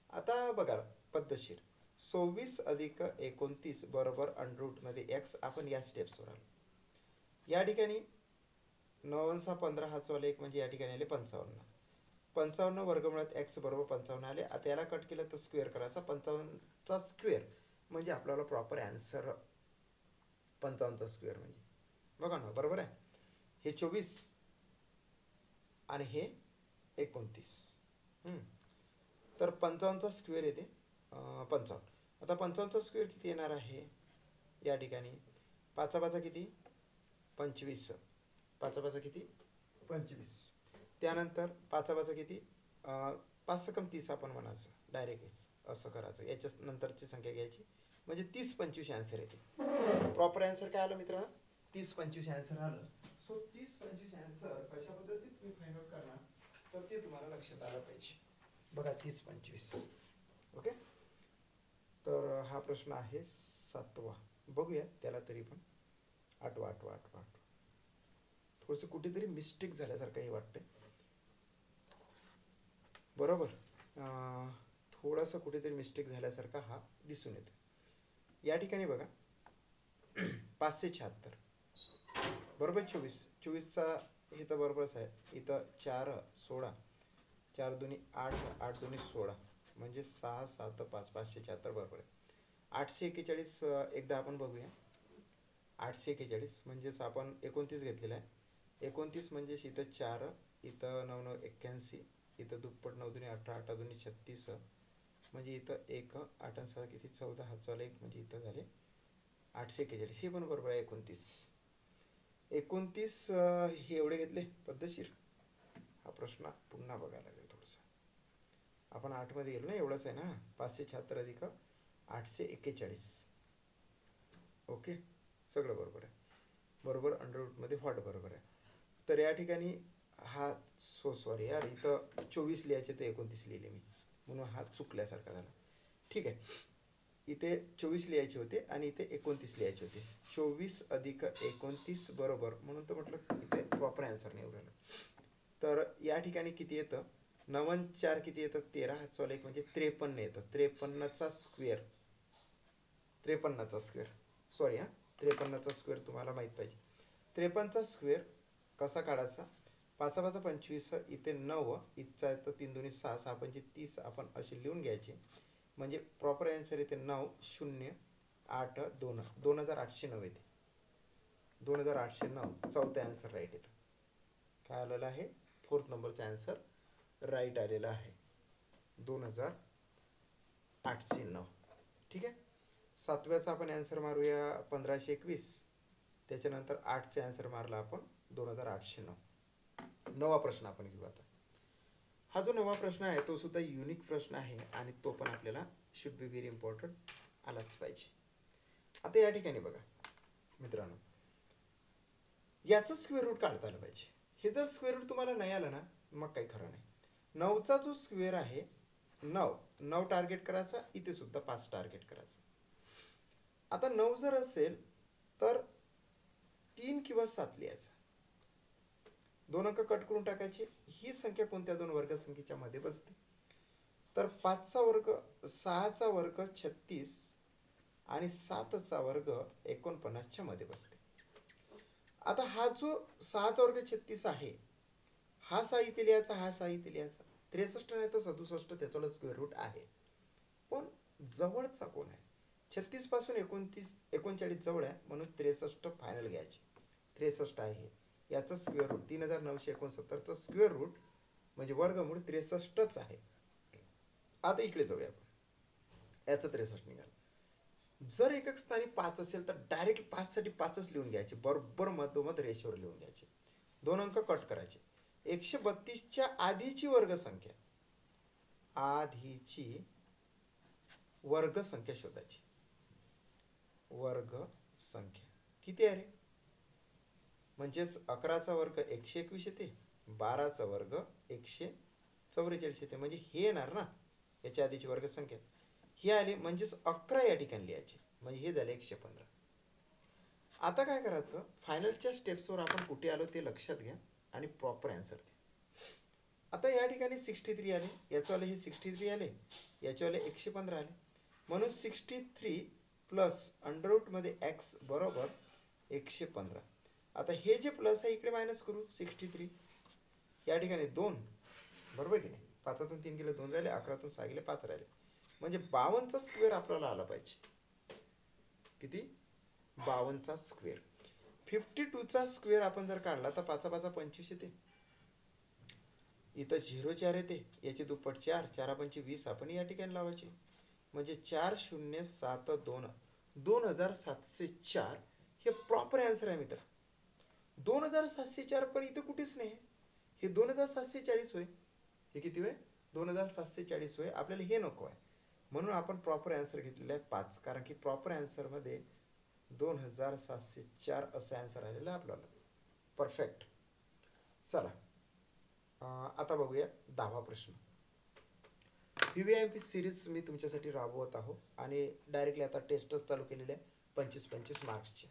Speaker 1: आता बघा पद्धतशीर 24 अधिक 29 बरोबर अंडररूट मध्ये एक्स. आपण या स्टेप्सवर आलो. या ठिकाणी 9 15 हा चौल 1 म्हणजे या ठिकाणी आले 55. 55 वर्गमुळात एक्स बरोबर 55 आले. आता याला कट केलं तर स्क्वेअर करायचा. 55चा स्क्वेअर म्हणजे आपल्याला प्रॉपर आन्सर 55चा स्क्वेअर म्हणजे बघा ना बरोबर आहे. हे 24 आणि हे 29. तर 55चा स्क्वेअर येते 55. आता 55चा स्क्वेअर किती येणार आहे या ठिकाणी 5 किती 25. 5 किती 25. त्यानंतर 5 किती 5 कम 30 आपण म्हणायचं डायरेक्ट असं करायचं. याच्या नंतरची संख्या घ्यायची म्हणजे 30 25 आन्सर येते. प्रॉपर आन्सर काय आलं मित्रांनो 30 25 आन्सर आलं. सो 30 25 आन्सर कशा पद्धतीत तुम्ही फाइंड आउट करणार तर ते तुम्हाला लक्षात आलं पाहिजे. बघा 30 25. ओके. तर हा प्रश्न आहे 7वा. बघूया त्याला तरी पण 8वा. थोडंसं कुठेतरी मिस्टेक झाल्यासारखं हे वाटतंय. बरोबर. थोडासा कुठेतरी मिस्टेक झाल्यासारखा हा दिसून येतो. या ठिकाणी बघा 576 बरोबर 24. 24चा हे तर बरोबरच आहे. इथं 4 16 4 2 8 8 2 16 म्हणजे 6 7 5 576 बरोबर आहे. 841 एकदा आपण बघूया. 841 म्हणजेच आपण 29 घेतलेला आहे. 29 म्हणजेच इथं 4 इथं 9 9 81 इथं दुप्पट 9 2 18 8 2 36 म्हणजे इथं 1 8 6 किती 14 हा चौल 1 म्हणजे इथं झाले 841. हे पण बरोबर आहे 29. 29 हे एवढे घेतले पद्धतशीर. हा प्रश्न पुन्हा बघायला लागेल थोडंसं. आपण 8 मध्ये गेलो ना एवढंच आहे ना 576 अधिक 841. ओके सगळं बरोबर आहे. बरोबर अंडररूटमध्ये व्हॉट बरोबर आहे. तर या ठिकाणी हा सॉरी यार इथं 24 लिहायचे तर 29 लिहिले मी म्हणून हा चुकल्यासारखा झाला. ठीक आहे. इथे 24 लिहायचे होते आणि इथे 29 लिहायचे होते. 24 अधिक 29 बरोबर म्हणून तर म्हटलं इथे प्रॉपर आन्सर नाही उरलं. तर या ठिकाणी किती येतं 9 4 किती येतं 13 हा चौल 1 म्हणजे 53 येतं. 53चा स्क्वेअर 53चा स्क्वेअर सॉरी 53चा स्क्वेअर तुम्हाला माहीत पाहिजे. 53चा स्क्वेअर कसा काढायचा 5 5 25 इथे 9 इथचा येतं 3 2 6 6 5 30 आपण असे लिहून घ्यायचे म्हणजे प्रॉपर आन्सर येते 9 0 8 2 2809 येते. 2809 चौथा आन्सर राईट येतं. काय आलेलं आहे 4th नंबरचा आन्सर राईट आलेला आहे 2809. ठीक आहे. 7व्याचा आपण आन्सर मारूया 1521. त्याच्यानंतर 8चा आन्सर मारला आपण 2809. 9वा प्रश्न आपण घेऊ आता. हा जो 9वा प्रश्न आहे तो सुद्धा युनिक प्रश्न आहे आणि तो पण आपल्याला शुड बी व्हेरी इम्पॉर्टंट आलाच पाहिजे. आता या ठिकाणी बघा मित्रांनो याचं स्क्वेअर रूट काढता आलं पाहिजे. हे जर स्क्वेअर रूट तुम्हाला नाही आलं ना मग काही खरं नाही. 9चा जो स्क्वेअर आहे 9 टार्गेट करायचा. इथे सुद्धा 5 टार्गेट करायचं. आता 9 जर असेल तर 3 किंवा 7 लिहायचा. 2 अंक कट करून टाकायचे. ही संख्या कोणत्या दोन वर्गसंख्येच्या मध्ये बसते? तर 5चा वर्ग 6चा वर्ग 36 आणि 7चा वर्ग 49च्या मध्ये बसते. आता हा जो 6चा वर्ग 36 आहे, हा 6 इथे लिहायचा, हा 6 इथे लिहायचा. 63 नाही तर 67 त्याचा स्क्वेअर रूट आहे. पण जवळचा कोण आहे? 36 पासून 39 जवळ आहे, म्हणून 63 फायनल घ्यायचे. 63 आहे याचं स्क्वेअर रूट 3969चं स्क्वेअर रूट म्हणजे वर्गमूळ 63च आहे. आता इकडे जाऊया आपण. याचं 63 निघालं. जर एकक स्थानी 5 असेल तर डायरेक्ट 5 साठी 5च लिहून घ्यायचे, बरोबर मधोमध रेषेवर लिहून घ्यायचे. 2 अंक कट करायचे. 132च्या आधीची वर्गसंख्या, आधीची वर्गसंख्या शोधायची. वर्गसंख्या किती आहे रे? म्हणजेच 11चा वर्ग 121 येते, 12चा वर्ग 144 येते. म्हणजे हे येणार ना याच्या आधीची वर्गसंख्या, ही आली. म्हणजेच 11 या ठिकाणी लिहायचे, म्हणजे हे झाले 115. आता काय करायचं, फायनलच्या स्टेप्सवर आपण कुठे आलो ते लक्षात घ्या आणि प्रॉपर आन्सर द्या. आता या ठिकाणी 63 आले, याच्यावाले हे 63 आले, याच्यावाले 115 आले. म्हणून 63 प्लस अंडर रूट मध्ये x बरोबर 115. आता हे जे प्लस आहे इकडे मायनस करू. 63 या ठिकाणी 2, बरोबर की नाही? 5तून 3 गेले 2 राहिले, 11तून 6 गेले 5 राहिले. म्हणजे 52चा स्क्वेअर आपल्याला आला पाहिजे. किती? 52चा स्क्वेअर. 52चा स्क्वेअर आपण जर काढला तर 5 5 25 येते. इथं 0 4 येते, याची दुप्पट 4, 4 5 20 आपण या ठिकाणी लावायची. म्हणजे 4072 2704 हे प्रॉपर आन्सर आहे मित्र. 2704 पण इथं कुठेच नाही, हे 2740 होय. हे किती होय? 2740 होय. आपल्याला हे नको आहे, म्हणून आपण प्रॉपर आन्सर घेतलेला आहे 5. कारण की प्रॉपर आन्सरमध्ये 2704 असं आन्सर आलेलं आहे आपल्याला. परफेक्ट. चला आता बघूया 10वा प्रश्न. PVIMP सिरीज मी तुमच्यासाठी राबवत आहो आणि डायरेक्टली आता टेस्टच चालू केलेले आहे 25-25 मार्क्सचे.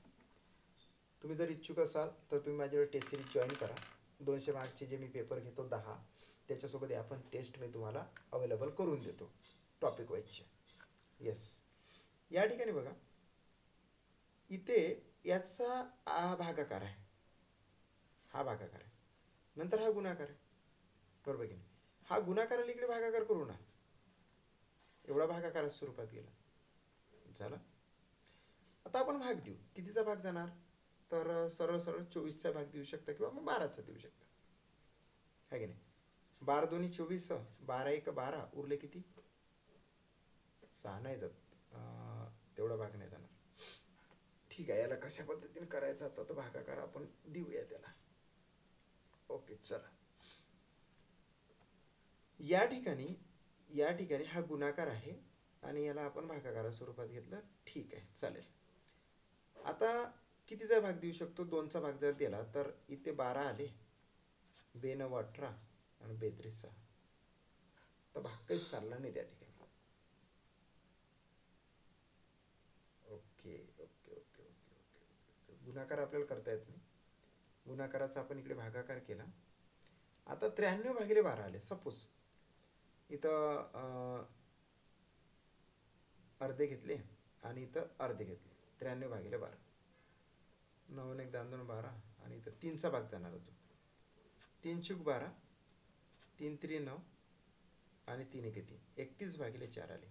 Speaker 1: तुम्ही जर इच्छुक असाल तर तुम्ही माझ्याकडे टेस्ट सिरीज जॉईन करा. 200 मार्क्सचे जे मी पेपर घेतो 10, त्याच्यासोबत आपण टेस्ट मी तुम्हाला अवेलेबल करून देतो टॉपिक वाईजचे. येस, या ठिकाणी बघा, इथे याचा भागाकार आहे, हा भागाकार आहे, नंतर हा गुणाकार आहे, बरोबर की नाही? हा गुणाकाराला इकडे भागाकार करू ना, एवढा भागाकार स्वरूपात गेला. झालं. आता आपण भाग देऊ. कितीचा भाग जाणार? तर सरळ सरळ 24चा भाग देऊ शकता किंवा मग 12चा देऊ शकता, है की नाही? 12 2 24, 12 1 12, उरले किती? 6 नाही जात, तेवढा भाग नाही जाणार. ठीक आहे, याला कशा पद्धतीने करायचं आता तर भागाकार आपण देऊया त्याला. ओके, चला. या ठिकाणी हा गुणाकार आहे आणि याला आपण भागाकारा स्वरूपात घेतलं. ठीक आहे, चालेल. आता कितीचा भाग देऊ शकतो? 2चा भाग जर दिला तर इथे 12 आले, 2 9 18 आणि 32 6. तर भाग काहीच चालला नाही त्या ठिकाणी. Okay okay okay okay okay गुणाकार आपल्याला करता येत नाही. गुणाकाराचा आपण इकडे भागाकार केला. आता 93 भागिले 12 आले. सपोज इथं अर्धे घेतले आणि इथं अर्धे घेतले. 93 भागिले 12, 9 1 10 2 12 आणि इथं 3चा भाग जाणार होतो. 3 चूक 12, 3 3 9 आणि 3 1 3, 31 भागिले 4 आले.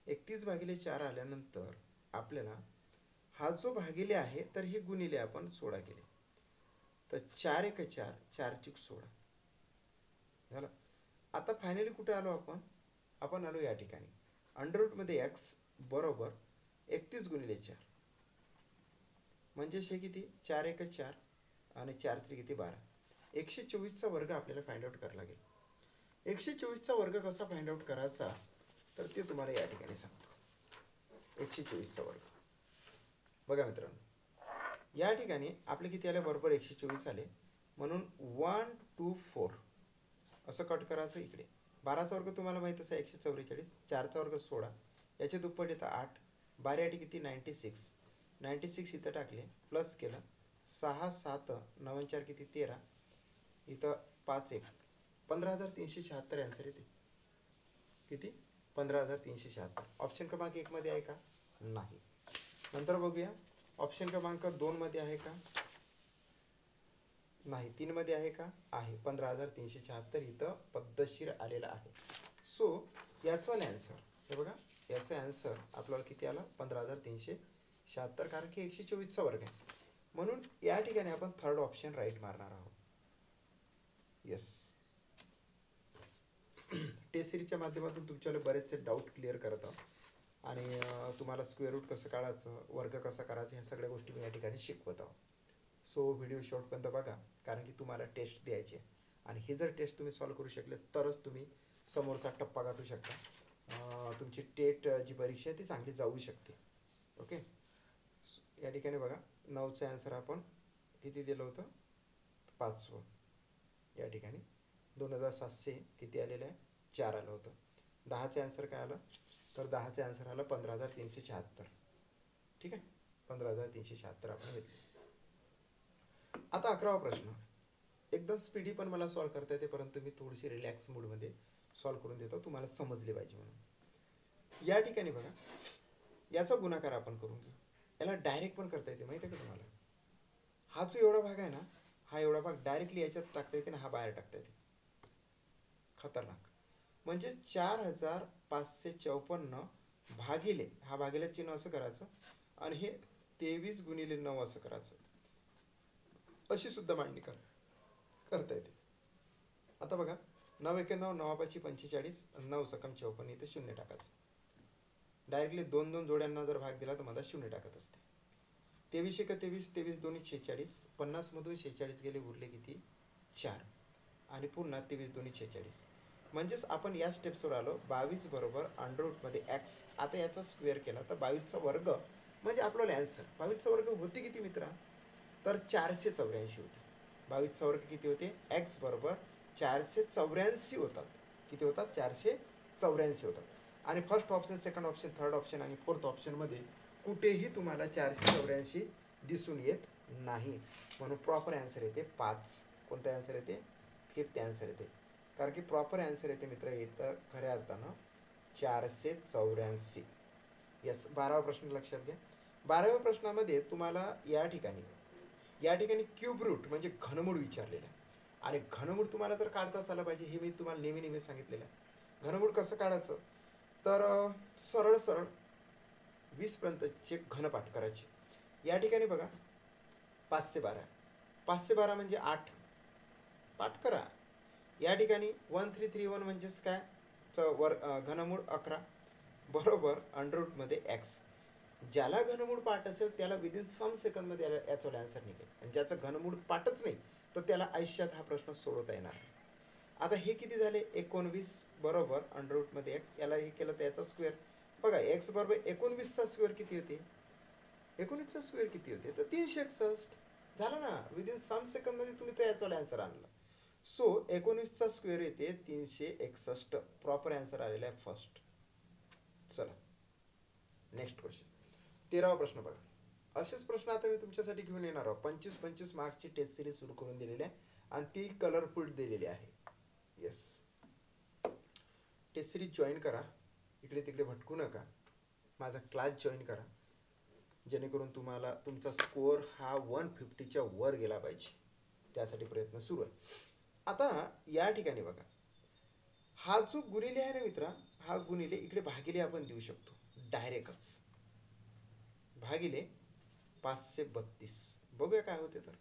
Speaker 1: 31 भागिले 4 आल्यानंतर आपल्याला हा जो भागिले आहे तर हे गुणिले आपण 16 केले. तर 4 1 4, 4 चूक 16 झालं. आता फायनली कुठे आलो आपण? आपण आलो या ठिकाणी अंडर रूट मध्ये x बरोबर 31 गुणिले 4, म्हणजे हे किती? 4 1 4 आणि 4 3 किती? 12. 124चा वर्ग आपल्याला फाइंड आउट करावा लागेल. 124चा वर्ग कसा फाइंड आउट करायचा तर ते तुम्हाला या ठिकाणी सांगतो. 124चा वर्ग बघा मित्रांनो, या ठिकाणी आपले किती आले? बरोबर 124 आले. म्हणून 1 2 4 असं कट करायचं. इकडे 12चा वर्ग तुम्हाला माहीतच आहे 144, 4चा वर्ग 16, याचे दुप्पट येतं 8, 12 या किती? 96. 96 इथं टाकले, प्लस केलं, 6 7 9 4 किती? 13, इथं 5 1 15,376 आन्सर येते. किती? 15,376. ऑप्शन क्रमांक 1 मध्ये आहे का? नाही. नंतर बघूया ऑप्शन क्रमांक 2 मध्ये आहे का? नाही. 3 मध्ये आहे का? आहे. 15,376 इथं पद्धतशीर आलेला आहे. सो याचा आन्सर हे बघा, याचा आन्सर आपल्याला किती आला? 15,376, कारण की 124चा वर्ग आहे. म्हणून या ठिकाणी आपण थर्ड ऑप्शन राईट मारणार आहोत. येस. टेस्ट सिरीजच्या माध्यमातून तुमच्याला बरेचसे डाऊट क्लिअर करत आहोत आणि तुम्हाला स्क्वेअर रूट कसं काढायचं, वर्ग कसा करायचा, ह्या सगळ्या गोष्टी मी या ठिकाणी शिकवत आहोत. सो व्हिडिओ शेवटपर्यंत बघा, कारण की तुम्हाला टेस्ट द्यायची आहे आणि हे जर टेस्ट तुम्ही सॉल्व्ह करू शकले तरच तुम्ही समोरचा टप्पा गाठू शकता. तुमची टेट जी परीक्षा आहे ती चांगली जाऊ शकते. ओके. या ठिकाणी बघा, 9चा आन्सर आपण किती दिलं होतं? 5. या ठिकाणी 2,700 किती आलेलं आहे? 4 आलं होतं. 10चे आन्सर काय आलं? तर 10चे आन्सर आलं 15,376. ठीक आहे, 15,376 आपण घेतले. आता 11वा प्रश्न. एकदम स्पीडी पण मला सॉल्व्ह करता येते, परंतु मी थोडीशी रिलॅक्स मूडमध्ये सॉल्व्ह करून देतो, तुम्हाला समजले पाहिजे म्हणून. या ठिकाणी बघा, याचा गुणाकार आपण करून घेऊ. याला डायरेक्ट पण करता येते, माहिती आहे का तुम्हाला? हा जो एवढा भाग आहे ना, हा एवढा भाग डायरेक्टली याच्यात टाकता येते ना, हा बाहेर टाकता येते. खतरनाक. म्हणजे 4,554 भागिले, हा भागिले चिन्ह असं करायचं आणि हे 23 गुणिले 9 असं करायचं. अशी सुद्धा मांडणी करता येते. आता बघा, 9 1 9, 9 45, 9 सकम 54, इथे 0 टाकायचं. डायरेक्टली 2 जोड्यांना जर भाग दिला तर मला 0 टाकत असते. 23 1 23, 23 2 46, 50 मधून 46 गेले, उरले किती? 4 आणि पुन्हा 23 2 46. म्हणजेच आपण या स्टेप्सवर आलो. 22 बरोबर अंडररूटमध्ये एक्स. आता याचा स्क्वेअर केला तर 22चा वर्ग म्हणजे आपल्याला आन्सर. 22चा वर्ग होते किती मित्रा? तर 484 होते. 22चा वर्ग किती होते? एक्स बरोबर 484 होतात. किती होतात? 484 होतात. आणि first option, second option, third option आणि फोर्थ ऑप्शनमध्ये कुठेही तुम्हाला 484 दिसून येत नाही. म्हणून प्रॉपर आन्सर येते 5. कोणता आन्सर येते? 5th आन्सर येते. कारण की प्रॉपर आन्सर येते मित्र, येतं खऱ्या अर्थानं 484. यस. 12वा प्रश्न लक्षात घ्या. 12व्या प्रश्नामध्ये तुम्हाला या ठिकाणी क्यूब रूट म्हणजे घनमूळ विचारलेलं आहे. आणि घनमूळ तुम्हाला तर काढताच आलं पाहिजे, हे मी तुम्हाला नेहमी सांगितलेलं आहे. घनमूळ कसं काढायचं? तर सरळ 20 पर्यंतचे घनपाठ करायचे. या ठिकाणी बघा, 512. 512 म्हणजे 8. पाठ करा. या ठिकाणी 1331 म्हणजेच काय? घनमूळ 11 बरोबर अंडररूटमध्ये एक्स. ज्याला घनमूळ पाठ असेल त्याला विदिन सम सेकंदमध्ये याचा आन्सर निघेल, आणि ज्याचं घनमूळ पाठच नाही तर त्याला आयुष्यात हा प्रश्न सोडवता येणार नाही. आता हे किती झाले? 19 बरोबर अंडररूटमध्ये एक्स. याला हे केलं तर याचा स्क्वेअर. बघा, एक्स बरोबर 19चा स्क्वेअर किती होते? 19चा स्क्वेअर किती होते? तर 361. झालं ना, विदिन सम सेकंदमध्ये तुम्ही तर याचा आन्सर आणला. सो 19चा स्क्वेअर येते 361. प्रॉपर आन्सर आलेला आहे फर्स्ट. चला नेक्स्ट क्वेश्चन. 13वा प्रश्न बघा. असेच प्रश्न आता मी तुमच्यासाठी घेऊन येणार आहोत. 25 मार्कची टेस्ट सिरीज सुरू करून दिलेली आहे आणि ती कलरफुल दिलेली आहे. येस. टेस्ट सिरीज जॉईन करा, इकडे तिकडे भटकू नका. माझा क्लास जॉईन करा, जेणेकरून तुम्हाला तुमचा स्कोअर हा 150च्या वर गेला पाहिजे. त्यासाठी प्रयत्न सुरू आहे. आता या ठिकाणी बघा, हा जो गुणिले आहे ना मित्रा, हा गुणिले इकडे भागिले आपण देऊ शकतो डायरेक्टच. भागिले 532. बघूया काय होते. तर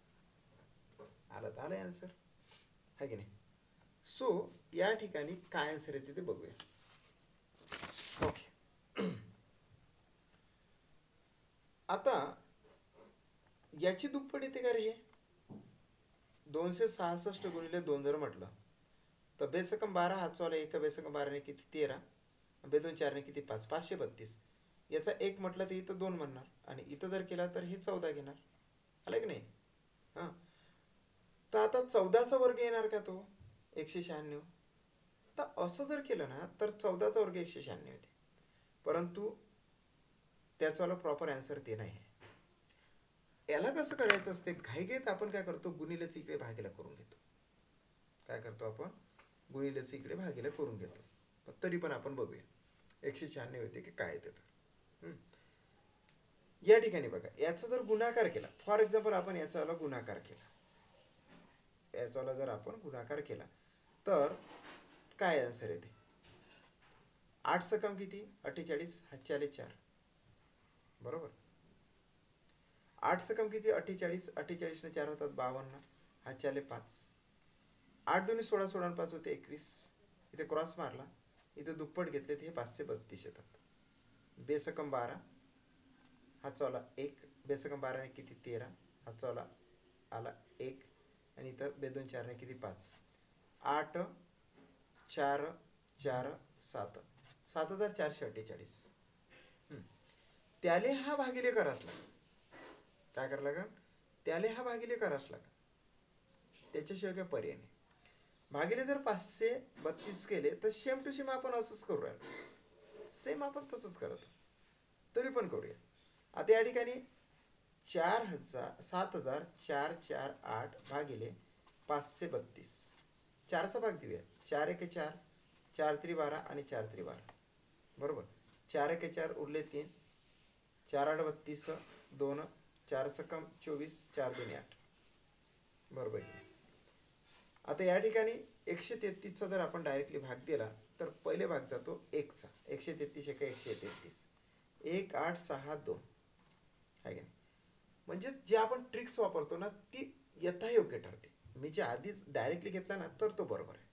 Speaker 1: आलं आन्सर आहे की नाही? सो या ठिकाणी काय आन्सर येते ते बघूया. ओके. आता याची दुप्पट येते का रे? हे 266 गुणिले 2 जर म्हटलं तर बेसकम 12 हातचा आला. एका बेसकम 12 ने किती? 13. बेदून 4 ने किती? 5. 532. याचा एक म्हटलं तर इथं 2 म्हणणार आणि इथं जर केला तर हे 14 घेणार. आलं की नाही? हां. तर आता 14चा वर्ग येणार का तो? 196. तर असं जर केलं ना तर 14चा वर्ग 196 येते, परंतु त्याचा प्रॉपर आन्सर ते नाही. याला कसं करायचं असते? घाईघाईत आपण काय करतो? गुणिलेच इकडे भागीला करून घेतो. काय करतो आपण, गुणिलेच इकडे भागीले करून घेतो. पण तरी पण आपण बघूया 196 होते की काय येते तर. या ठिकाणी बघा, याचा जर गुणाकार केला, फॉर एक्झाम्पल आपण याचा गुणाकार केला, याचा जर आपण गुणाकार केला तर काय आन्सर येते. 8 सकम किती 48, हातचे आले 4, बरोबर. 8 सकम किती 48, 48 ने 4 होतात 52, हातचे आले 5, 8 दुनी 16, 16 आणि 5 होते 21. इथे क्रॉस मारला, इथे दुप्पट घेतले तर हे 532 येतात. बेसकम 12, हा चौला 1, बेसकम 12 ने किती 13, हा चौला आला 1 आणि इथं बे 2 4 ने किती 5, 8 4 4 7, 7448. त्याले हा भागिले कराच लागला. काय करायला लागेल, त्याले हा भागिले कराच लागेल, त्याच्याशिवाय काय पर्याय नाही. भागिले जर 532 केले तर सेम टू सेम आपण असंच करू राहिलो, सेम आपण तसंच करत, तरी पण करूया. आता या ठिकाणी 7408 भागिले 532, 4चा भाग देऊया. 4 1 4, 4 3 12 आणि 4 3 12, बरोबर. 4 1 4 उरले 3, 4 8 32, 2, 4 सकम 24, 4 2 8, बरोबर. आता या ठिकाणी 133चा जर आपण डायरेक्टली भाग दिला तर पहिले भाग जातो 1चा, 133 1 133, 1 8 6 2 आहे. म्हणजे जे आपण ट्रिक्स वापरतो ना ती यथायोग्य ठरते. मी जे आधीच डायरेक्टली घेतला ना तर तो बरोबर आहे.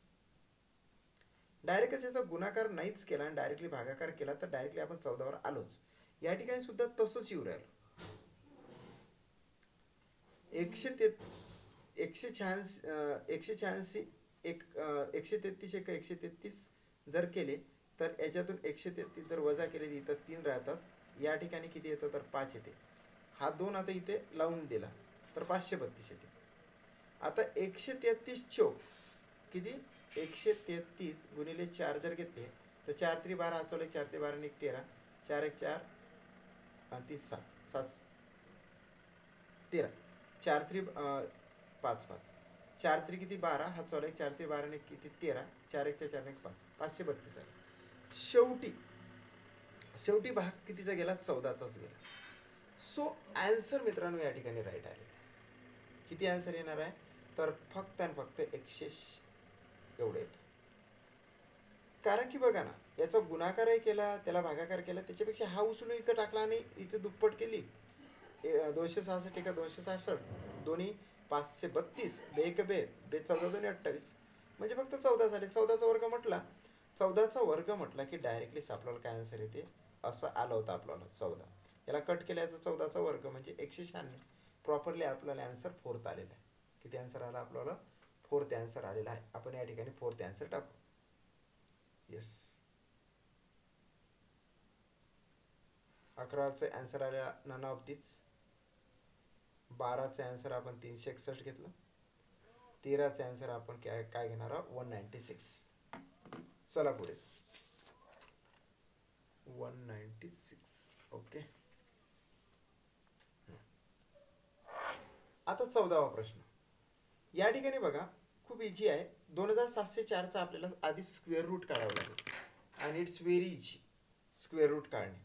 Speaker 1: डायरेक्ट याचा गुणाकार नाहीच केला आणि डायरेक्टली भागाकार केला तर डायरेक्टली आपण 14 वर आलोच. या ठिकाणी सुद्धा तसंच येऊ राहिलो. 186 133 133 जर केले तर याच्यातून 133 जर वजा केले इथं 3 राहतात. या ठिकाणी किती येतं तर 5 येते. हा 2 आता इथे लावून दिला तर 532 येते. आता 133 चौक किती 133 गुणिले 4 जर घेतले तर 4 3 12, हा चौले 4 ते 12 आणि 1 13, 4 1 4 आणि 3 7 7 13, 4 3 5 5, 4 3 किती 12, हा चौला 4 ते 12 आणि किती 13, 4 1 4 1 5, 532 आहे. शेवटी भाग कितीचा गेला 14चाच गेला. सो आन्सर मित्रांनो या ठिकाणी राईट आले. किती आन्सर येणार आहे तर फक्त आणि फक्त 100 एवढे येतं. कारण की बघा ना, याचा गुणाकारही केला, त्याला भागाकार केला, त्याच्यापेक्षा हा उचलून इथं टाकला आणि इथं दुप्पट केली. 266 का 266, दोन्ही 532, बे एक बे 14 2 28, म्हणजे फक्त 14 झाले. 14चा वर्ग म्हटला, 14चा वर्ग म्हटला की डायरेक्टली आपल्याला काय आन्सर येते असं आलं होतं आपल्याला 14. याला कट केल्याचा 14चा वर्ग म्हणजे 196. प्रॉपरली आपल्याला आन्सर 4th आलेला आहे. किती आन्सर आला आपल्याला 4th आन्सर आलेला आहे. आपण या ठिकाणी 4th आन्सर टाकू. येस, 11चा आन्सर आलेला नन ऑफ दिस. 12चा आन्सर आपण 361 घेतलं. 13चा आन्सर आपण काय घेणार आहोत 196. चला पुढे 196. ओके. आता 14वा प्रश्न. या ठिकाणी बघा खूप इझी आहे. 2704चा आपल्याला आधी स्क्वेअर रूट काढावं लागेल आणि it's very easy square root काढणे.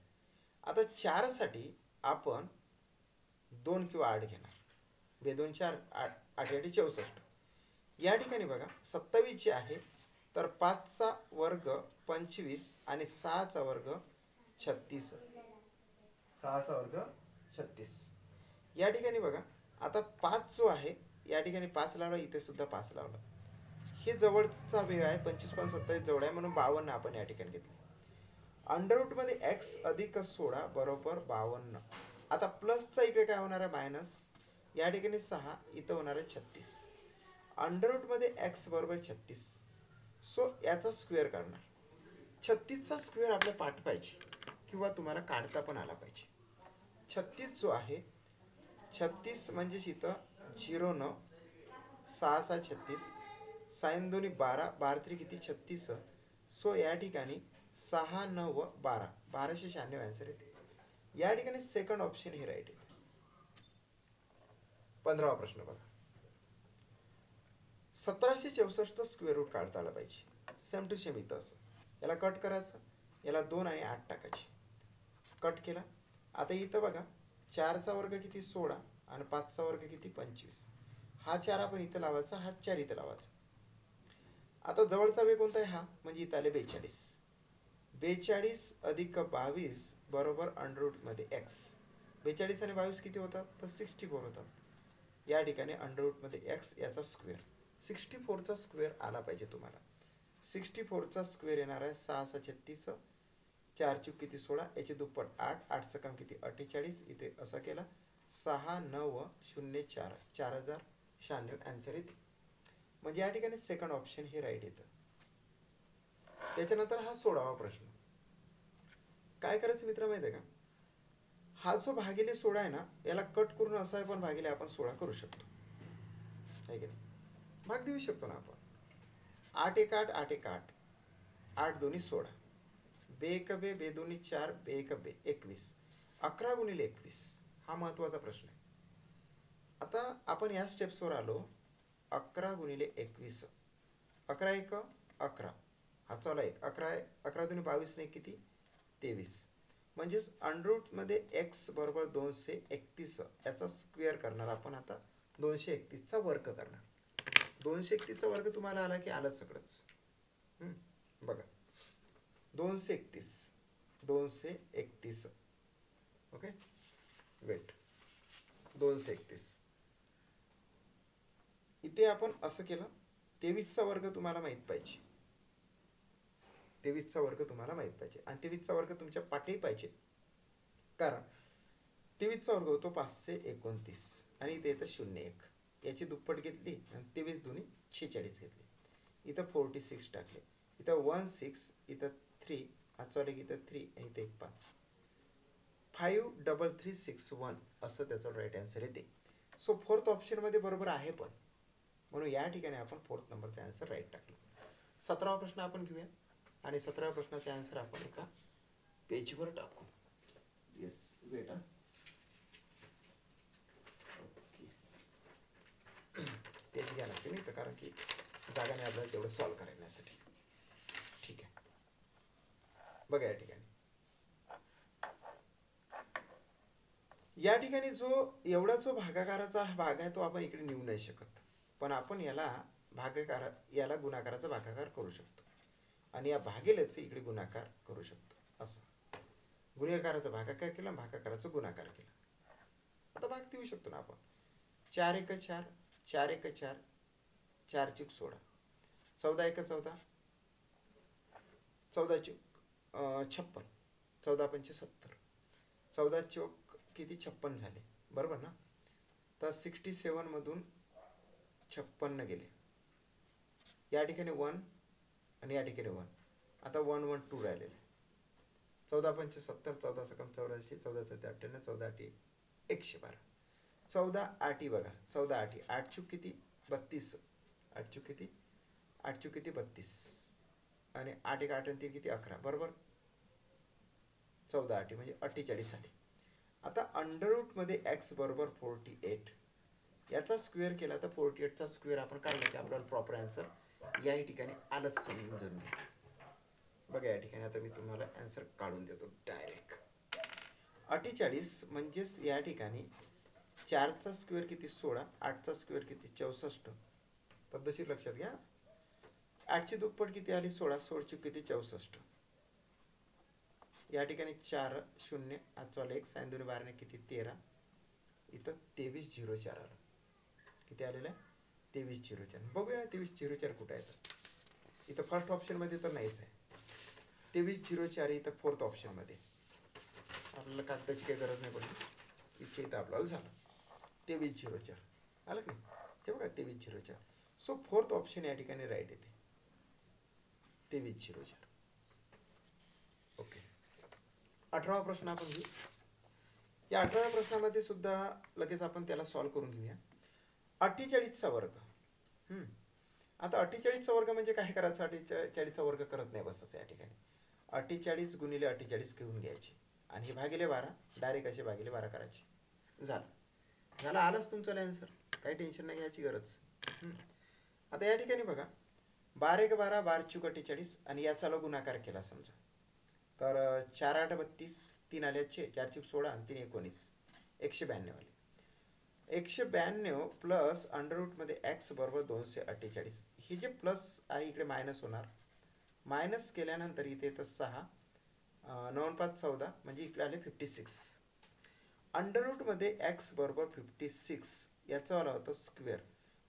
Speaker 1: आता 4 साठी आपण 2 किंवा 8 घेणार. 2 2 4 8 8 8 64. या ठिकाणी बघा 27 जे आहे तर 5चा वर्ग 25 आणि 6चा वर्ग 36. 6चा वर्ग 36. या ठिकाणी बघा आता 5 जो आहे या ठिकाणी 5 लावला, इथे सुद्धा 5 लावला. हे जवळचा वेळ आहे, 25 पण 27 जवळ आहे म्हणून 52 आपण या ठिकाणी घेतले. अंडर रूट मध्ये x अधिक 16 बरोबर 52. आता प्लसचा इकडे काय होणार आहे मायनस. या ठिकाणी 6, इथं होणार आहे 36. अंडर रूट मध्ये x बरोबर 36. सो याचा स्क्वेअर करणार. 36चा स्क्वेअर आपल्या पाठ पाहिजे किंवा तुम्हाला काढता पण आला पाहिजे. 36 जो आहे 36 म्हणजे इथं 0 9 6 6 36, साइन दोन्ही 12 12 3 किती 36. सो या ठिकाणी 6 9 12 1296 आन्सर येते. या ठिकाणी सेकंड ऑप्शन हे राईट येते. 15वा प्रश्न बघा. 1764 स्क्वेअर रूट काढता आला पाहिजे. सेम टू सेम इथं असं. याला कट करायचं, याला 2 आणि 8 टाकायचे. कट केला. आता इथं बघा 4चा वर्ग किती 16 आणि 5चा वर्ग किती 25. हा 4 आपण इथं लावायचा, हा 4 इथं लावायचा. आता जवळचा वे कोणता आहे हा, म्हणजे इथं आले 42. 42 अधिक 22 बरोबर अंडर रूट मध्ये एक्स. 42 आणि 22 किती होतात, तर 64 होतात. या ठिकाणी अंडर रूट मध्ये एक्स याचा स्क्वेअर. 64चा स्क्वेअर आला पाहिजे तुम्हाला. 64चा स्क्वेअर येणार आहे 6 6 36, 4 चूक किती 16, याचे दुप्पट 8, 8 चं काम किती 48. इथे असा केला 6904 4096 आन्सर येते. म्हणजे या ठिकाणी सेकंड ऑप्शन हे राईट येतं. त्याच्यानंतर हा 16वा प्रश्न. काय करायचं मित्र माहिती आहे का, हा जो भागिले 16 आहे ना, याला कट करून असा पण भागिले आपण 16 करू शकतो, आहे की नाही. भाग देऊ शकतो ना आपण. 8 1 8 8 1 8, 8 2 16, बे 1 बे, बे 2 4, बे 1 बे 21, 11 गुणिले 21. हा महत्वाचा प्रश्न आहे. आता आपण या स्टेप्सवर आलो. 11 गुणिले 21, 11 1 11, हा चला 1, 11 11 2 22 नाही किती 23. म्हणजेच अंडर रूट मध्ये एक्स बरोबर 231 याचा स्क्वेअर करणार आपण. आता 231चा वर्ग करणार. 231चा वर्ग तुम्हाला आला की आलं सगळंच. बघा 231 231. Okay wait 231. इथे आपण असं केलं. 23चा वर्ग तुम्हाला माहित पाहिजे. 23चा वर्ग तुम्हाला माहित पाहिजे आणि 23चा वर्ग तुमच्या पाठी पाहिजे. कारण 23चा वर्ग होतो 529 आणि इथे येतं 01. याची दुप्पट घेतली आणि 23 दुनी 46 घेतली. इथं 46 टाकले. इथं 16, इथं 3, आचवले की इथं 3 आणि इथं 1 5. 53361 असं त्याचा राईट आन्सर येते. सो फोर्थ ऑप्शन मध्ये बरोबर आहे पण, म्हणून या ठिकाणी आपण फोर्थ नंबरचा आन्सर राईट टाकलो. 17वा प्रश्न आपण घेऊया आणि 17व्या प्रश्नाचे आन्सर आपण एका पेजवर टाकू. Yes weight. पेज घ्या लागते नाही तर, कारण की जागा नाही आपल्याला तेवढं सॉल्व्ह करण्यासाठी. ठीक आहे बघा या ठिकाणी. या ठिकाणी जो एवढा जो भागाकाराचा भाग आहे तो आपण इकडे नेऊ नाही शकत, पण आपण याला याला गुणाकाराचा भागाकार करू शकतो आणि या भागिलेच इकडे गुणाकार करू शकतो. असं गुणाकाराचा भागाकार केला, भागाकाराचा गुणाकार केला. आता भाग देऊ शकतो ना आपण. 4 1 4, 4 1 4, 4 चूक 16, 14 1 14, 14 चूक 56, 14 पंचे 70, 14 चूक किती 56 झाले बरोबर ना. तर 67 मधून 56 गेले. या ठिकाणी 1 आणि या ठिकाणी 1. आता 1 1 2 राहिलेले. 14 पंचे 70, 14 सकम 84, 14 7 98, 14 8 112, 14 8 बघा 14 8 8 चूक किती 32, 8 चूक किती 8 चूक किती 32 आणि 8 1 8 3 किती 11 बरोबर. 14 8 म्हणजे 48 आले. आता अंडर रूट मध्ये एक्स बरोबर 48 याचा स्क्वेअर केला तर 48चा स्क्वेअर आपण काढला की आपल्याला प्रॉपर आन्सर या ठिकाणी आलंच समजून घ्या. बघा या ठिकाणी आता मी तुम्हाला आन्सर काढून देतो डायरेक्ट. 48 म्हणजेच या ठिकाणी 4चा स्क्वेअर किती 16, 8चा स्क्वेअर किती 64. पद्धतशीर लक्षात घ्या. 8ची दुप्पट किती आली 16, 16ची किती 64. या ठिकाणी 4 0 आजचा 1 साइन 2 12 किती 13. इथं 2304 आलं. किती आलेलं आहे 2304. बघूया 2304 कुठे आहे. इथं फर्स्ट ऑप्शन मध्ये तर नाहीच आहे. 2304 इथं फोर्थ ऑप्शन मध्ये. आपल्याला कागदाची काही गरज नाही पडली. इच्छा इथं आपल्याला झालं 2304 आलं की नाही. हे बघा 2304. सो फोर्थ ऑप्शन या ठिकाणी राईट येते 2304. ओके 18वा प्रश्न आपण घेऊ. या 18व्या प्रश्नामध्ये सुद्धा लगेच आपण त्याला सॉल्व्ह करून घेऊया. 48चा वर्ग. आता 48चा वर्ग म्हणजे काय करायचं. 48चा वर्ग करत नाही बसायचं या ठिकाणी. 48 गुणिले 48 घेऊन घ्यायचे आणि हे भागिले 12 डायरेक्ट असे भागिले 12 करायचे. झालं आलंच तुमचं आन्सर. काही टेन्शन नाही घ्यायची गरज. आता या ठिकाणी बघा 12 एक 12, 12 चूक 48 आणि याचा गुणाकार केला समजा तर 4 8 32, 3 आले 4 चूक 16 आणि 3 19, 192 आले. 192 प्लस अंडर रूट मध्ये एक्स बरोबर 248. हे जे प्लस आहे इकडे मायनस होणार, मायनस केल्यानंतर इथे येतं 6, 9 5 14 म्हणजे इकडे आले 56. अंडर रूट मध्ये एक्स बरोबर 56 याचा वाला होतं स्क्वेअर,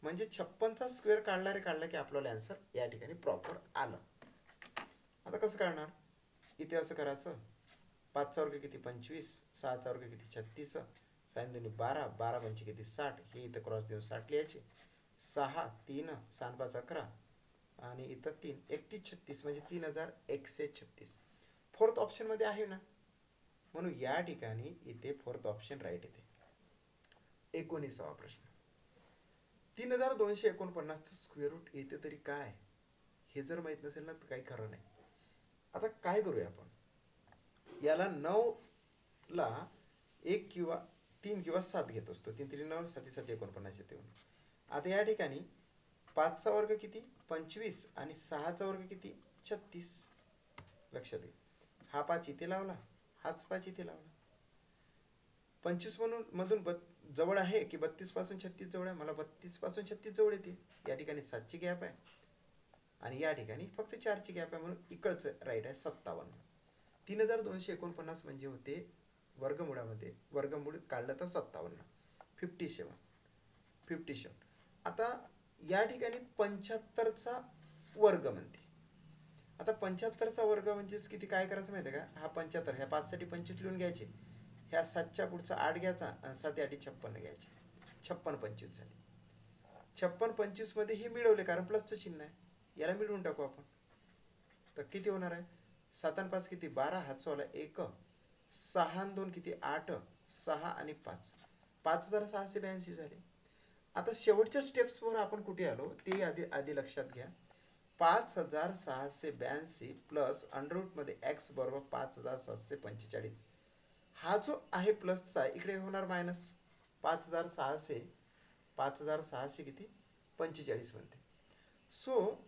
Speaker 1: म्हणजे 56चा स्क्वेअर काढला की आपल्याला आन्सर या ठिकाणी प्रॉपर आलं. आता कसं काढणार, इथे असं करायचं 5चा वर्ग किती 25, 6चा वर्ग किती 36, 6 2 12, 12 पंचे किती 60, हे इथं क्रॉस देऊन 60 लिहायचे, 6 3 6 5 11 आणि इथं 3 31 36 म्हणजे 3136. फोर्थ ऑप्शन मध्ये आहे ना, म्हणून या ठिकाणी इथे फोर्थ ऑप्शन राईट येते. 19वा प्रश्न, 3249चं स्क्वेअर रूट येते तरी काय, हे जर माहित नसेल ना तर काही खरं नाही. आता काय करूया आपण, याला 9 ला 1 किंवा 3 किंवा 7 घेत असतो, 3 3 9 7 7 49 येते. आता या ठिकाणी 5चा वर्ग किती 25 आणि 6चा वर्ग किती 36. लक्षात घे, हा 5 इथे लावला, हाच 5 इथे लावला. 25 मधून जवळ आहे की 32 पासून 36 जवळ आहे, मला 32 पासून 36 जवळ येते. या ठिकाणी 7ची गॅप आहे आणि या ठिकाणी फक्त 4ची गॅप आहे, म्हणून इकडचं राईट आहे 57. 3249 म्हणजे होते वर्गमुळामध्ये वर्गमूळ काढलं तर 57, 57. आता या ठिकाणी 75चा वर्ग म्हणते. आता 75चा वर्ग म्हणजेच किती, काय करायचं माहिती आहे का, हा 75, ह्या 5 साठी 25 लिहून घ्यायचे, ह्या 7च्या पुढचा 8 घ्यायचा आणि 7 8 56 घ्यायचे, 56 25 झाले. 56 25 मध्ये हे मिळवले कारण प्लसचं चिन्ह आहे, याला मिळवून टाकू आपण. तर किती होणार आहे, 7 आणि 5 किती 12, हातचा वाला 1, 6 आणि 2 किती 8, 6 आणि 5 5682 झाले. आता शेवटच्या स्टेप्सवर आपण कुठे आलो ते आधी लक्षात घ्या. 5682 प्लस अंडर रूट मध्ये एक्स बरोबर 5745. हा जो आहे प्लसचा इकडे होणार मायनस, 5600 किती 45 म्हणते. सो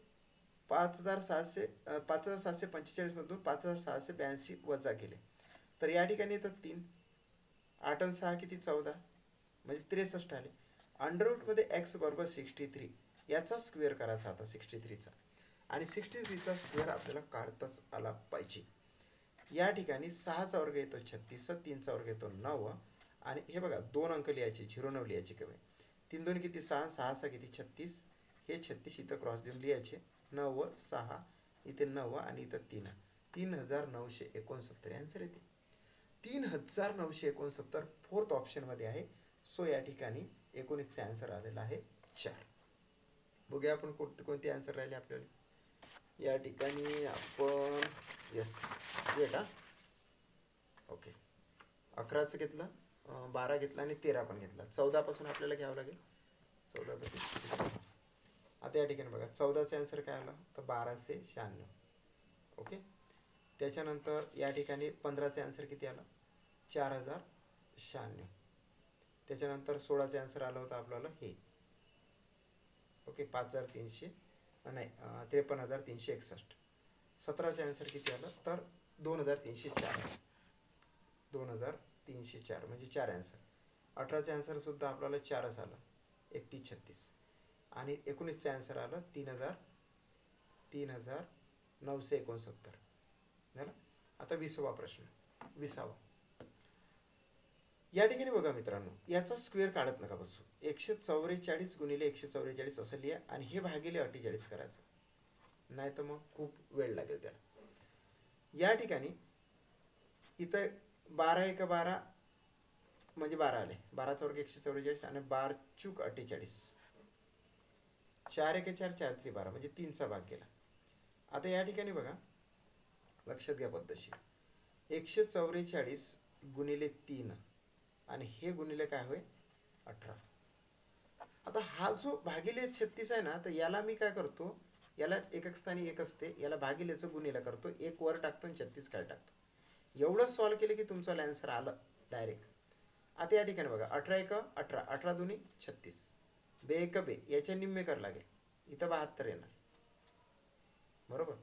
Speaker 1: 5745 मधून 5682 वजा केले तर या ठिकाणी येतात 3, 8 आणि 6 किती 14 म्हणजे 63 आले. अंडर रूट मध्ये एक्स बरोबर 63, याचा स्क्वेअर करायचा आता 63चा, आणि 63चा स्क्वेअर आपल्याला काढताच आला पाहिजे. या ठिकाणी 6चा वर्ग येतो 36, 3चा वर्ग येतो 9 आणि हे बघा 2 अंक लिहायचे, 09 लिहायचे कमी. 3 2 किती 6, 6 6 किती 36, हे 36 इथं क्रॉस देऊन लिहायचे, 9 6 इथे 9 आणि इथं 3, 3969 आन्सर येते. 3969 फोर्थ ऑप्शन मध्ये आहे. सो या ठिकाणी 19चा आन्सर आलेला आहे 4. बघूया आपण कोणते आन्सर राहिले आपल्याला. या ठिकाणी आपण यस बेटा ओके 11चं घेतलं, 12 घेतला आणि 13 पण घेतला. 14 पासून आपल्याला घ्यावं लागेल. 14 आता या ठिकाणी बघा 14चा आन्सर काय आला तर 1296. ओके, त्याच्यानंतर या ठिकाणी 15चा आन्सर किती आला 4096. त्याच्यानंतर 16चा आन्सर आला होता आपल्याला हे ओके 5300 नाही 53361. 17चा आन्सर किती आला तर 2304, 2304 म्हणजे 4 आन्सर. 18चा आन्सर सुद्धा आपल्याला 4च आला 3136 आणि 19चा आन्सर आला 3969 झालं. आता 20वा प्रश्न. 20वा या ठिकाणी बघा मित्रांनो, याचा स्क्वेअर काढत नका बसू. 144 गुणिले 144 असं लिहा आणि हे भागिले 48 करायचं, नाही तर मग खूप वेळ लागेल त्याला. या ठिकाणी इथं 12 1 12 म्हणजे 12 आले, 12चा वर्ग 144 आणि 12 चूक 48, 4 1 4 4 3 12 म्हणजे 3चा भाग गेला. आता या ठिकाणी बघा लक्षात घ्या पद्धतशीर, 144 गुणिले 3 आणि हे गुणिले काय होईल 18. आता हा जो भागिले 36 आहे ना, तर याला मी काय करतो, याला एकक स्थानी 1 असते, याला भागिलेचं गुणिले करतो, 1 वर टाकतो आणि 36 काय टाकतो. एवढं सॉल्व केलं की तुमचं आन्सर आलं डायरेक्ट. आता या ठिकाणी बघा 18 1 18, 18 2 36, 2 1 2 याच्या निम्मे कर लागेल, इथं 72 येणार, बरोबर.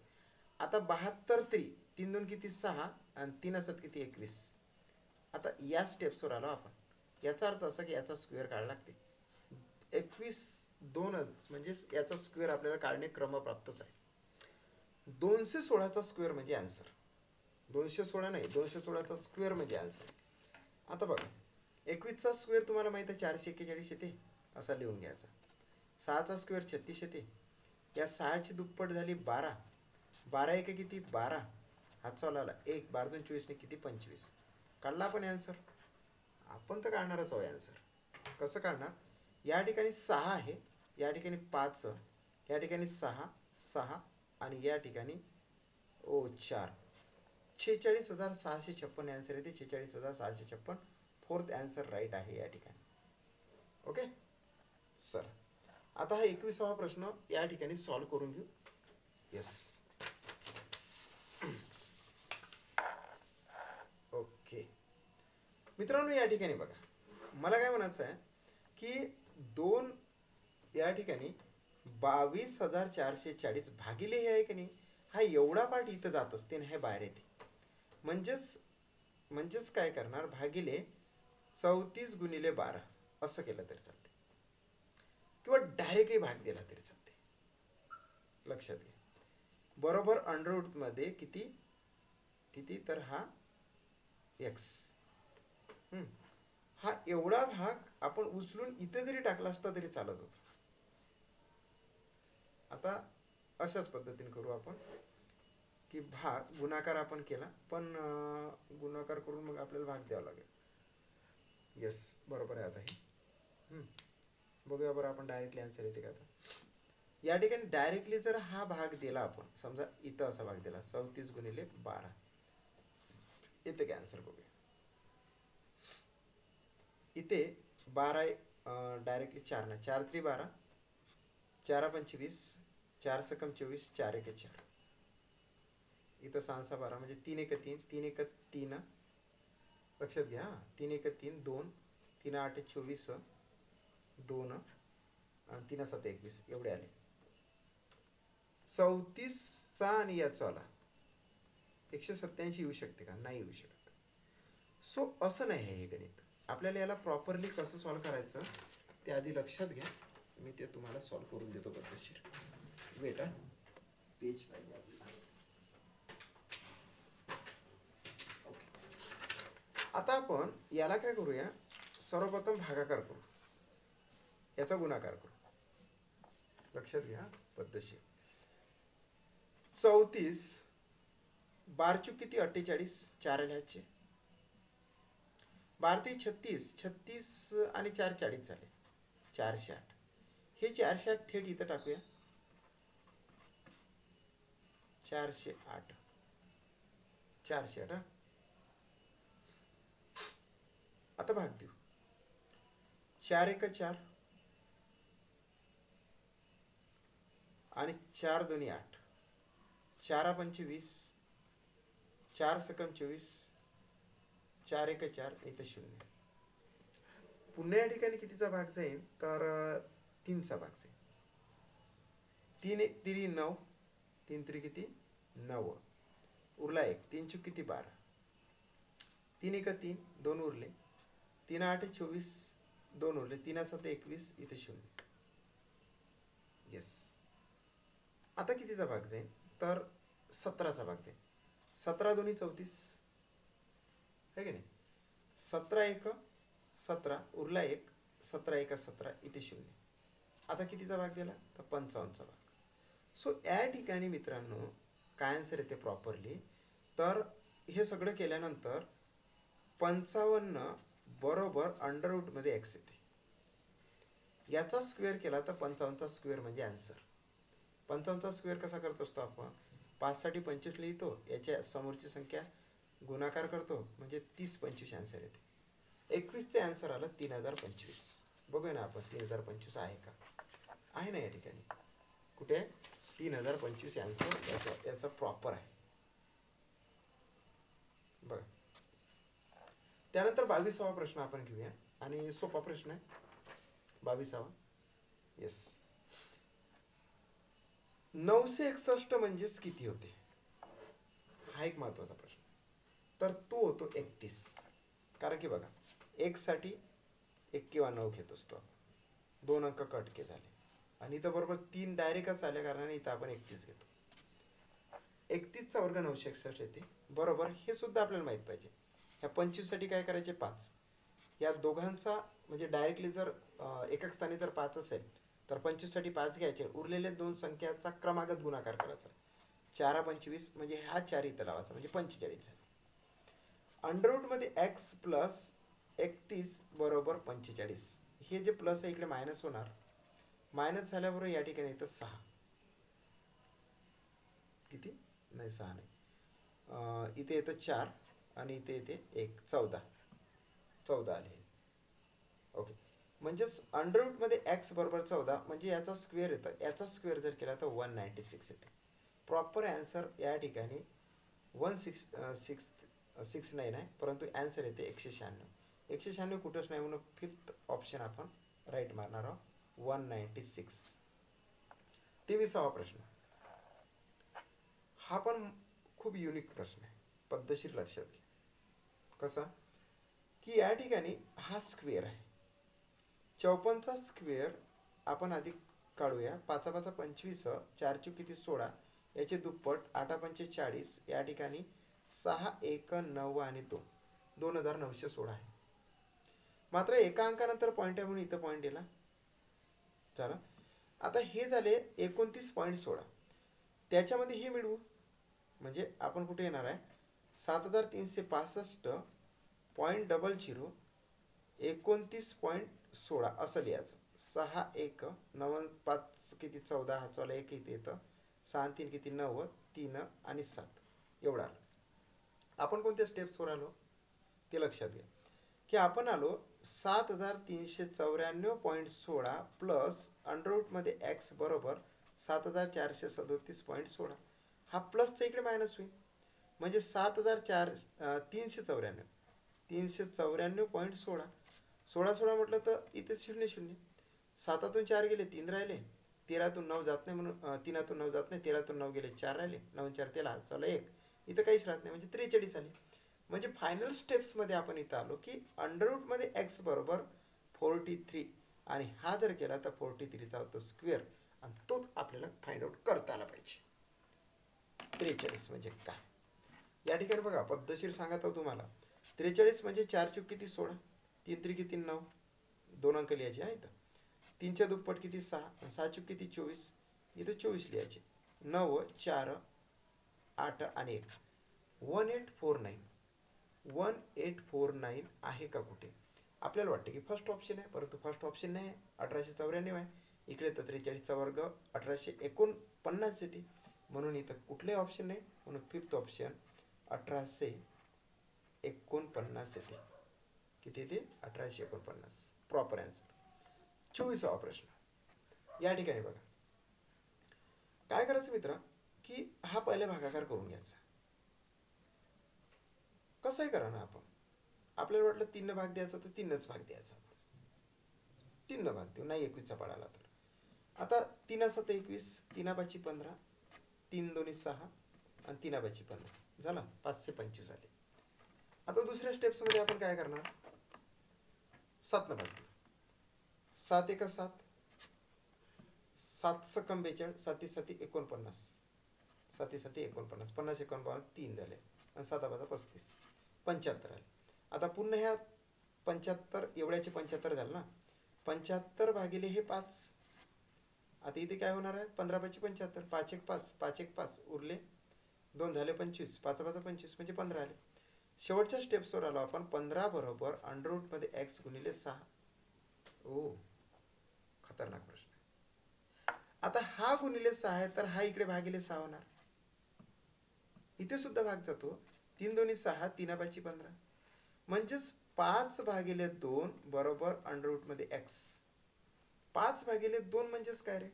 Speaker 1: आता 72 3, 3 2 किती 6 आणि 3 असत किती 21. आता या स्टेप्सवर आलो आपण. याचा अर्थ असा की याचा स्क्वेअर काढायला लागते. 21 2 म्हणजे याचा स्क्वेअर आपल्याला काढणे क्रमप्राप्तच आहे. 216चा स्क्वेअर म्हणजे आन्सर. 216 नाही, 216चा स्क्वेअर म्हणजे आन्सर. आता बघा, 21चा स्क्वेअर तुम्हाला माहिती आहे 441 येते, असा लिहून घ्यायचा. 6चा स्क्वेअर 36 येते. या 6ची दुप्पट झाली 12. 12 एक किती 12, हात चालवला 1, 12 2 24 ने किती 25. काढला आपण आन्सर. आपण तर काढणारच आहोत आन्सर. कसं काढणार? या ठिकाणी 6 आहे, या ठिकाणी 5, या ठिकाणी 6 6 आणि या ठिकाणी 4. 46,656 आन्सर येते. 46,656 फोर्थ आन्सर राईट आहे या ठिकाणी. ओके सर, आता हा 21वा प्रश्न या ठिकाणी सॉल्व करून घेऊ. येस, ओके मित्रांनो, या ठिकाणी बघा, मला काय म्हणायचं आहे की 2 या ठिकाणी 22,440 भागिले हे आहे की नाही, हा एवढा पार्ट इथं जात असते आणि हे बाहेर येते. म्हणजेच काय करणार, भागिले 34 गुणिले 12 असं केलं तरी चालते, किंवा डायरेक्टली भाग दिला तरी चालते. लक्षात घ्या, बरोबर अंडररूट मध्ये किती किती, तर हा x. हा एवढा भाग आपण उचलून इथे जरी टाकला असता तरी चालत होता. आता अशाच पद्धतीने करू आपण की भाग गुणाकार आपण केला, पण गुणाकार करून मग आपल्याला भाग द्यावा लागेल. येस, बरोबर आहे. आता हे बघूया बरं आपण डायरेक्टली आन्सर येते का. आता या ठिकाणी डायरेक्टली जर हा भाग दिला आपण, समजा इथं असा भाग दिला 34 गुणिले 12, इथे काय आन्सर बघूया. इथे 12 डायरेक्टली 4 ना, 4 3 12, 4 25, 4 सकम 24, 4 1 4. इथं 6 6 12 म्हणजे 3 1 3, 3 1 3. लक्षात घ्या, 3 1 3 2, 3 8 24 2 आणि 3 7 21 एवढे आले. 34चा आणि याचा आला 187 येऊ शकते का? नाही येऊ शकत. सो असं नाही आहे हे गणित. आपल्याला याला प्रॉपरली कसं सॉल्व करायचं ते आधी लक्षात घ्या. मी ते तुम्हाला सॉल्व करून देतो पद्धतशीर. वेट, पेज पाहिजे आपल्याला. ओके, आता आपण याला काय करूया, सर्वप्रथम भागाकार करू, याचा गुणाकार करू. लक्षात घ्या पद्धतशीर. 34 12 चूक किती 48, 4 लिहायचे. 12 ते 36, 36 आणि 4 40 झाले, 408. हे 408 थेट इथं टाकूया. 408 408. आता भाग देऊ. 4 1 4 आणि 4 2 8, 4 25, 4 सकम 24, 4 1 4, इथं 0. पुन्हा या ठिकाणी कितीचा भाग जाईल, तर 3चा भाग जाईल. 3 1 3 9, 3 3 किती 9, उरला 1, 3 चूक किती 12, 3 1 3 2 उरले, 3 8 24 2 उरले, 3 7 21, इथे 0. येस, आता कितीचा भाग जाईल, तर 17चा भाग जाईल. 17 2 34 है की नाही. 17 1 17 उरला 1, 17 1 17, इथे 0. आता कितीचा भाग दिला, तर 55चा भाग. सो या ठिकाणी मित्रांनो काय आन्सर येते प्रॉपरली, तर हे सगळं केल्यानंतर 55 बरोबर अंडररूट मध्ये एक्स येते. याचा स्क्वेअर केला तर 55चा स्क्वेअर म्हणजे आन्सर. 55चा स्क्वेअर कसा करत असतो आपण, 5 साठी 25 लिहितो, याच्या समोरची संख्या गुणाकार करतो, म्हणजे 30 25 आन्सर येते. 21चे आन्सर आलं 3025. बघूया ना आपण 3025 आहे का. आहे ना या ठिकाणी, कुठे 3025 आन्सर याचा प्रॉपर आहे. बघा, त्यानंतर 22वा प्रश्न आपण घेऊया आणि सोपा प्रश्न आहे 22वा. येस, 961 म्हणजेच किती होते, हा एक महत्वाचा प्रश्न. तर तो होतो 31. कारण की बघा, एक साठी 1 किंवा 9 घेत असतो, 2 अंक कट के झाले आणि इथं बरोबर 3 डायरेक्टच आल्या कारणाने इथं आपण 31 घेतो. 31 चा वर्ग 961 येते बरोबर. हे सुद्धा आपल्याला माहित पाहिजे. ह्या 25 साठी काय करायचे, 5. या दोघांचा म्हणजे डायरेक्टली जर एकक स्थानी जर 5 असेल तर 25 साठी 5 घ्यायचे, उरलेले दोन संख्याचा क्रमागत गुणाकार करायचा. 4 25 म्हणजे हा 4 इथं लावायचा म्हणजे 45 झाला. अंडर रूट मध्ये x प्लस 31 बरोबर 45. हे जे प्लस आहे इकडे मायनस होणार, मायनस झाल्याबरोबर या ठिकाणी येतं 6. किती नाही 6 नाही, इथे येतं 4 आणि इथे येते 1, 14 आले. ओके, म्हणजेच अंडर रूट मध्ये एक्स बरोबर 14 म्हणजे याचा स्क्वेअर येतं. याचा स्क्वेअर जर केला तर 196 येते. प्रॉपर आन्सर या ठिकाणी 1669 आहे, परंतु आन्सर येते 196. 196 कुठंच नाही म्हणून फिफ्थ ऑप्शन आपण राईट मारणार आहोत, 196. 23वा प्रश्न. हा पण खूप युनिक प्रश्न आहे, पद्धतशीर लक्षात घ्या. कसा की या ठिकाणी हा स्क्वेअर आहे, 54चा स्क्वेअर आपण आधी काढूया. 5 5 25, 4 चूक किती 16, याचे दुप्पट 8 पंचे 40, या ठिकाणी 6 1 9 आणि 2, 2916 आहे. मात्र एका अंकानंतर पॉईंट आहे म्हणून इथं पॉईंट दिला. चला आता हे झाले 29.16. त्याच्यामध्ये हे मिळवू म्हणजे आपण कुठे येणार आहे, 7365.00 29.16 असं लिहायचं. 6 1 9 5 किती 14, हा चला 1 इथे येतं, 6 3 किती 9, 3 आणि 7 एवढा. आपण कोणत्या स्टेप्सवर आलो ते लक्षात घ्या की आपण आलो 7394.16 प्लस अंडर रूट मध्ये एक्स बरोबर 7437.16. हा प्लसचा इकडे मायनस होईल म्हणजे 394 394.16. 16 16 म्हटलं तर इथे 0 0, 7तून 4 गेले 3 राहिले, 13तून 9 जात नाही म्हणून 3तून 9 जात नाही, 13तून 9 गेले 4 राहिले, 9 4 13, चला 1 इथं काहीच राहत नाही म्हणजे 43 आले. म्हणजे फायनल स्टेप्स मध्ये आपण इथं आलो की अंडर रूट मध्ये एक्स बरोबर 43 आणि हा जर केला तर 43चा होतो स्क्वेअर आणि तोच आपल्याला फाइंड आउट करता आला पाहिजे. 43 म्हणजे काय या ठिकाणी बघा, पद्धतशीर सांगत आहोत तुम्हाला. 43 म्हणजे 4 चूक किती 16, 3 3 किती 9, 2 अंक लिहायचे आहे इथं. 3च्या दुप्पट किती 6, 6 चूक किती 24, इथं 24 लिहायचे. 9 4 8 आणि 1, 1849 आहे का कुठे. आपल्याला वाटतं की फर्स्ट ऑप्शन आहे, परंतु फर्स्ट ऑप्शन नाही, 1894 आहे. इकडे तर 43चा वर्ग 1849 येते म्हणून इथं कुठलेही ऑप्शन नाही, म्हणून फिफ्थ ऑप्शन 1849 येते. किती येते 1849 प्रॉपर आन्सर. 24वा प्रश्न. या ठिकाणी बघा काय करायचं मित्र की हा पहिले भागाकार करून घ्यायचा. कसंही करा ना, आपण आपल्याला वाटलं 3 भाग द्यायचा तर 3च भाग द्यायचा, 3 भाग देऊ नाही 21चा पडाला तर. आता 3 7 21, 3 5 15, 3 2 6 आणि 3 5 15 झाला, 5 25 झाले. आता दुसऱ्या स्टेप्स मध्ये आपण काय करणार, 7 भाग देऊ. 7 1 7, 7 6 42, 7 7 49, 7 7 49, 50 51 3 झाले आणि 7 5 35, 75 आले. आता पुन्हा ह्या 75 एवढ्याचे 75 झाले ना, 75 भागिले हे 5. आता इथे काय होणार आहे, 15 5 75, 5 1 5, 5 1 5 उरले 2 झाले 25, 5 5 25 म्हणजे 15 आले. शेवटच्या स्टेप्सवर आलो आपण. 15 बरोबर अंडर रूट मध्ये एक्स गुणिले 6. ओ खतरनाक प्रश्न. आता हा गुणिले 6 आहे तर हा इकडे भागिले 6 होणार, इथे सुद्धा भाग जातो. 3 2 6, 3 5 15 म्हणजेच 5 भागिले 2 बरोबर अंडर रूट मध्ये एक्स. 5 भागिले 2 म्हणजेच काय रे,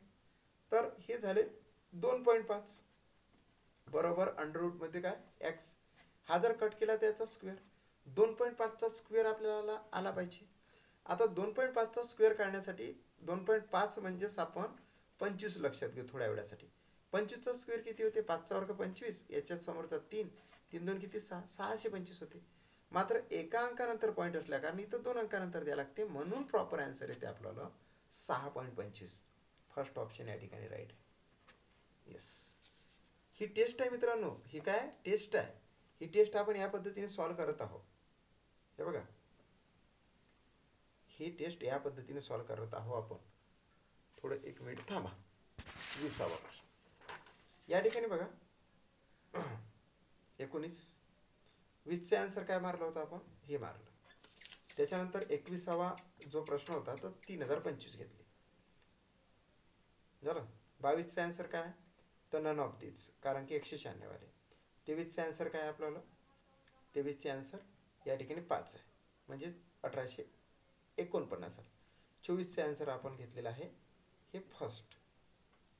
Speaker 1: तर हे झाले 2.5 बरोबर अंडर रूट मध्ये काय एक्स. हा जर कट केला त्याचा स्क्वेअर, 2.5 चा स्क्वेअर आपल्याला आला पाहिजे. आता 2.5 चा स्क्वेअर काढण्यासाठी 2.5 म्हणजेच आपण 25 लक्षात घेऊ थोड्या वेळासाठी. 25चा स्क्वेअर किती होते? 5चा वर्ग 25, याच्यात समोरचा 3, 3 2 किती 6, 625 होते. मात्र एका अंकानंतर पॉईंट असल्या कारण इथं 2 अंकानंतर द्यावं लागते, म्हणून प्रॉपर आन्सर येते आपल्याला 6.25. फर्स्ट ऑप्शन या ठिकाणी राईट आहे. येस, ही टेस्ट आहे मित्रांनो. ही काय टेस्ट आहे? ही टेस्ट आपण या पद्धतीने सॉल्व करत आहोत. हे बघा, ही टेस्ट या पद्धतीने सॉल्व करत आहोत आपण. थोडं 1 मिनिट थांबा. 20वा प्रश्न या ठिकाणी बघा. 19, 20चे आन्सर काय मारलं होतं आपण? हे मारलं. त्याच्यानंतर 21वा जो प्रश्न होता तो 3025 घेतले. झालं. 22चे आन्सर काय? तर नन ऑफ दीज, कारण की 196 वाले. 23चे आन्सर काय आपल्याला? 23चे आन्सर या ठिकाणी 5 आहे, म्हणजे 1849. 24चे आन्सर आपण घेतलेलं आहे हे फर्स्ट.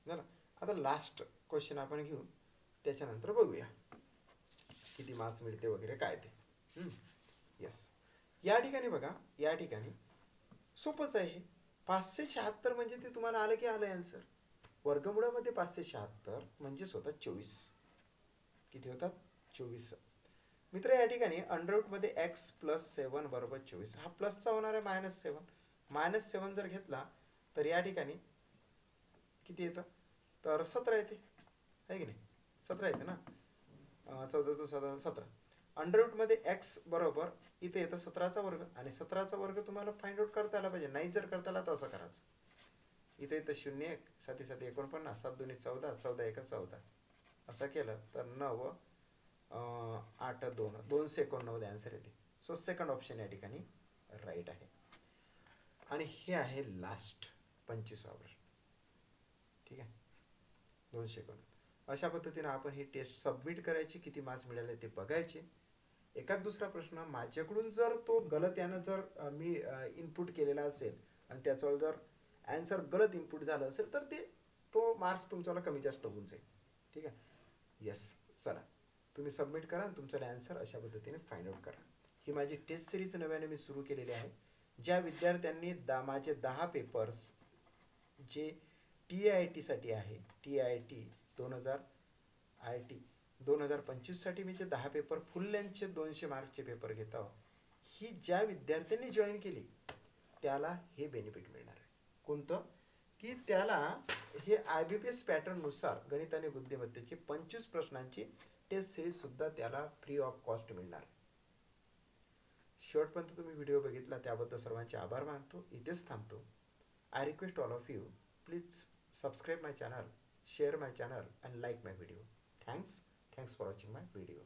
Speaker 1: झालं. आता लास्ट क्वेश्चन आपण घेऊ, त्याच्यानंतर बघूया किती मार्क्स मिळते वगैरे काय ते. येस, या ठिकाणी बघा, या ठिकाणी सोपंच आहे. 576 म्हणजे ते तुम्हाला आलं की आलं आन्सर. वर्गमुळामध्ये 576 म्हणजे स्वतः 24. किती होतात? 24. मित्र या ठिकाणी अंडररूटमध्ये x + 7 बरोबर 24. हा प्लसचा होणार आहे -7. -7 जर घेतला तर या ठिकाणी किती येतं? तर 17 येते, आहे की नाही? 17 येते ना. 14 2 17. अंडररूटमध्ये x बरोबर इथे येतं 17चा वर्ग, आणि 17चा वर्ग तुम्हाला फाइंड आउट करता आला पाहिजे. नाही जर करता आला तर असं करायचं. इथे येतं 0 1 7 7 49 7 2 14 14 1 14. असं केलं तर 9 8 2 289 आन्सर येते. सो सेकंड ऑप्शन या ठिकाणी राईट आहे. आणि हे आहे लास्ट 25वा प्रश्न. ठीक आहे, 259. अशा पद्धतीने आपण ही टेस्ट सबमिट करायची. किती मार्क्स मिळाले ते बघायचे. एखाद दुसरा प्रश्न माझ्याकडून जर तो गलत यानं जर मी इनपुट केलेला असेल आणि त्याच्यावर जर आन्सर गलत इनपुट झालं असेल तर ते तो मार्क्स तुमच्याला कमी जास्त होऊन जाईल. ठीक आहे. येस, चला तुम्ही सबमिट करा आणि तुमचा आन्सर अशा पद्धतीने फाइंड आउट करा. ही माझी टेस्ट सिरीज नव्याने मी सुरू केलेली आहे. ज्या विद्यार्थ्यांनी माझे 10 पेपर्स जे TIT साठी आहे, TIT 2025 साठी मी जे 10 पेपर फुल लेंथचे 200 मार्कचे पेपर घेत आहोत, ही ज्या विद्यार्थ्यांनी जॉईन केली त्याला हे बेनिफिट मिळणार आहे. कोणतं? की त्याला हे IBPS पॅटर्ननुसार गणित आणि बुद्धिमत्तेची 25 प्रश्नांची टेस्ट सिरीज सुद्धा त्याला फ्री ऑफ कॉस्ट मिळणार. शेवटपर्यंत तुम्ही व्हिडिओ बघितला त्याबद्दल सर्वांचे आभार मानतो. इथेच थांबतो. I request all of you, please subscribe my channel, share my channel and like my video. Thanks for watching my video.